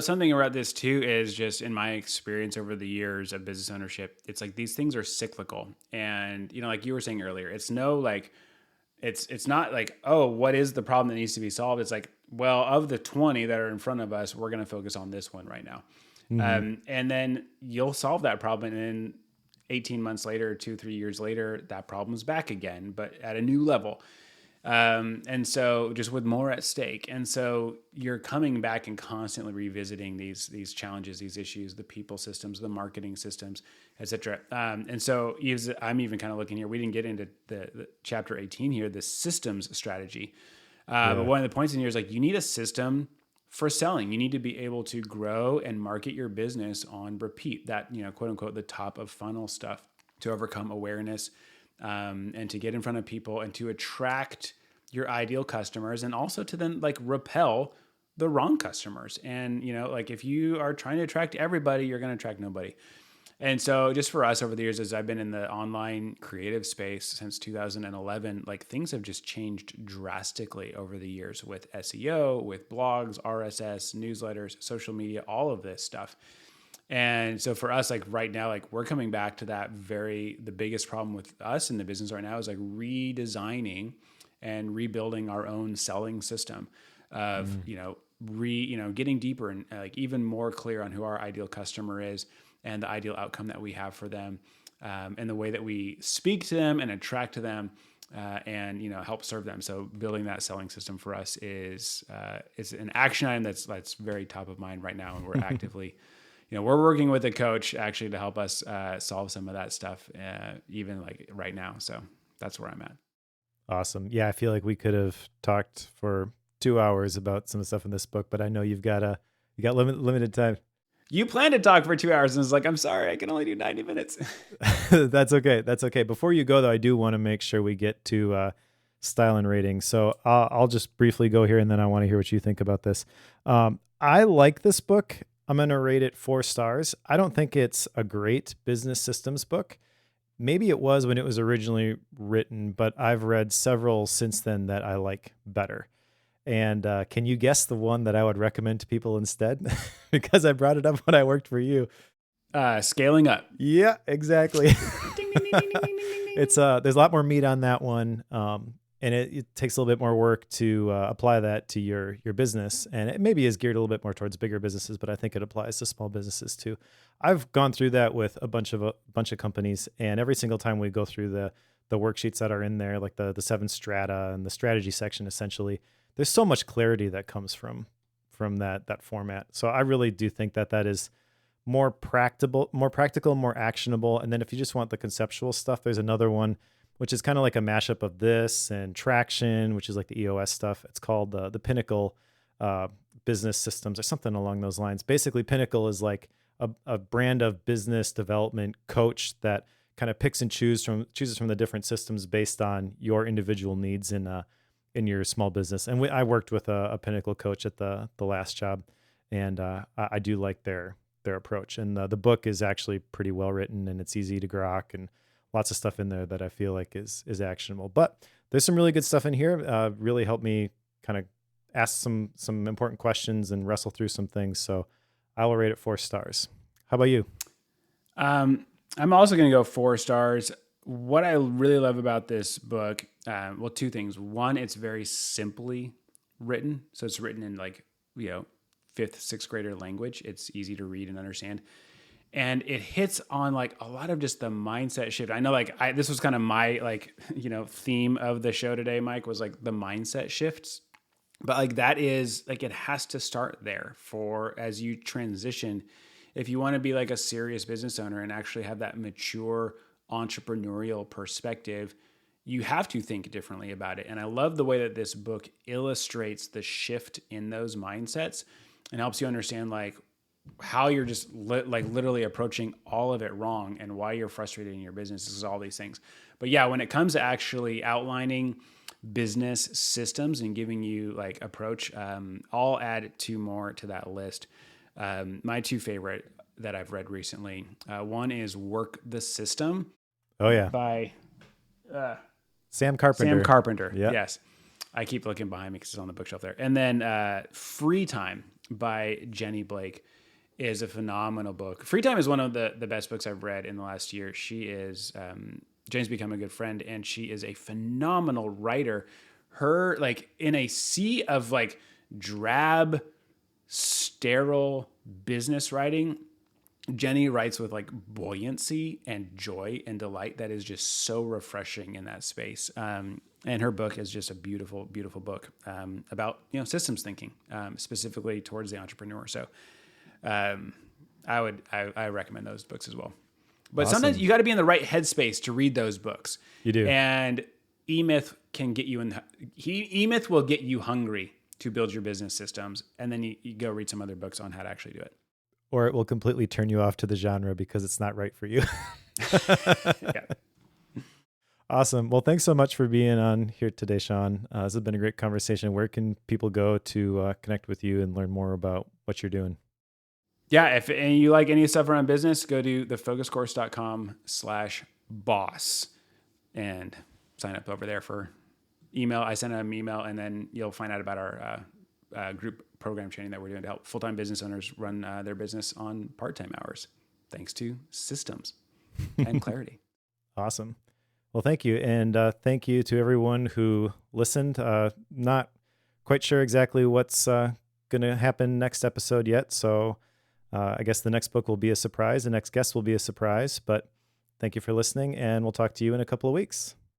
something about this too is just in my experience over the years of business ownership, it's like these things are cyclical. And, like you were saying earlier, it's not like, oh, what is the problem that needs to be solved? It's like, well, of the 20 that are in front of us, we're going to focus on this one right now. Mm-hmm. And then you'll solve that problem. And then 18 months later, 2-3 years later, that problem's back again, but at a new level. And so just with more at stake. And so you're coming back and constantly revisiting these challenges, these issues, the people systems, the marketing systems, et cetera. And so I'm even kind of looking here, we didn't get into the chapter 18 here, the systems strategy. But one of the points in here is like, you need a system for selling. You need to be able to grow and market your business on repeat, that, quote unquote, the top of funnel stuff, to overcome awareness, and to get in front of people and to attract your ideal customers, and also to then like repel the wrong customers. And, like if you are trying to attract everybody, you're going to attract nobody. And so just for us over the years, as I've been in the online creative space since 2011, like things have just changed drastically over the years with SEO, with blogs, RSS, newsletters, social media, all of this stuff. And so for us, like right now, like we're coming back to the biggest problem with us in the business right now is like redesigning and rebuilding our own selling system of, getting deeper and like even more clear on who our ideal customer is and the ideal outcome that we have for them, and the way that we speak to them and attract to them, and help serve them. So building that selling system for us is an action item that's very top of mind right now, and we're actively, we're working with a coach actually to help us solve some of that stuff, even like right now. So that's where I'm at. Awesome. Yeah, I feel like we could have talked for 2 hours about some stuff in this book, but I know you got limited time. You plan to talk for 2 hours, and it's like, I'm sorry, I can only do 90 minutes. That's okay. That's okay. Before you go, though, I do want to make sure we get to style and rating. So I'll just briefly go here, and then I want to hear what you think about this. I like this book. I'm going to rate it 4 stars. I don't think it's a great business systems book. Maybe it was when it was originally written, but I've read several since then that I like better. And can you guess the one that I would recommend to people instead? Because I brought it up when I worked for you. Scaling Up. Yeah, exactly. Ding, ding, ding, ding, ding, ding, ding. There's a lot more meat on that one. And it takes a little bit more work to apply that to your business. And it maybe is geared a little bit more towards bigger businesses, but I think it applies to small businesses too. I've gone through that with a bunch of companies, and every single time we go through the worksheets that are in there, like the 7 strata and the strategy section, essentially, there's so much clarity that comes from that format. So I really do think that is more practical, more actionable. And then if you just want the conceptual stuff, there's another one which is kind of like a mashup of this and Traction, which is like the EOS stuff. It's called the Pinnacle Business Systems or something along those lines. Basically, Pinnacle is like a brand of business development coach that kind of picks and chooses from the different systems based on your individual needs in your small business. And I worked with a Pinnacle coach at the last job, and I do like their approach. And the book is actually pretty well written, and it's easy to grok, and lots of stuff in there that I feel like is actionable. But there's some really good stuff in here. Really helped me kind of ask some important questions and wrestle through some things. So I will rate it 4 stars. How about you? I'm also going to go 4 stars. What I really love about this book, 2 things. One, it's very simply written. So it's written in like, 5th, 6th grader language. It's easy to read and understand. And it hits on like a lot of just the mindset shift. I know this was kind of my theme of the show today, Mike, was like the mindset shifts. But like that is like, it has to start there for as you transition. If you want to be like a serious business owner and actually have that mature entrepreneurial perspective, you have to think differently about it. And I love the way that this book illustrates the shift in those mindsets and helps you understand like how you're just literally approaching all of it wrong and why you're frustrated in your business. This is all these things. But yeah, when it comes to actually outlining business systems and giving you like approach, I'll add 2 more to that list. My 2 favorite that I've read recently. One is Work the System. Oh yeah. By Sam Carpenter. Sam Carpenter. Yep. Yes. I keep looking behind me because it's on the bookshelf there. And then Free Time by Jenny Blake is a phenomenal book. Free Time is one of the best books I've read in the last year. She is, Jenny's become a good friend, and she is a phenomenal writer. Her, like, in a sea of like drab, sterile business writing, Jenny writes with like buoyancy and joy and delight that is just so refreshing in that space. And her book is just a beautiful, beautiful book about systems thinking, specifically towards the entrepreneur. So I recommend those books as well. But Awesome. Sometimes you got to be in the right headspace to read those books. You do. And E-Myth can get you E-Myth will get you hungry to build your business systems, and then you go read some other books on how to actually do it. Or it will completely turn you off to the genre because it's not right for you. Yeah. Awesome. Well, thanks so much for being on here today, Shawn. This has been a great conversation. Where can people go to connect with you and learn more about what you're doing? Yeah. If you like any stuff around business, go to thefocuscourse.com/boss and sign up over there for email. I send them an email, and then you'll find out about our group program training that we're doing to help full-time business owners run their business on part-time hours, thanks to systems and clarity. Awesome. Well, thank you. And thank you to everyone who listened. Not quite sure exactly what's going to happen next episode yet. So I guess the next book will be a surprise. The next guest will be a surprise. But thank you for listening, and we'll talk to you in a couple of weeks.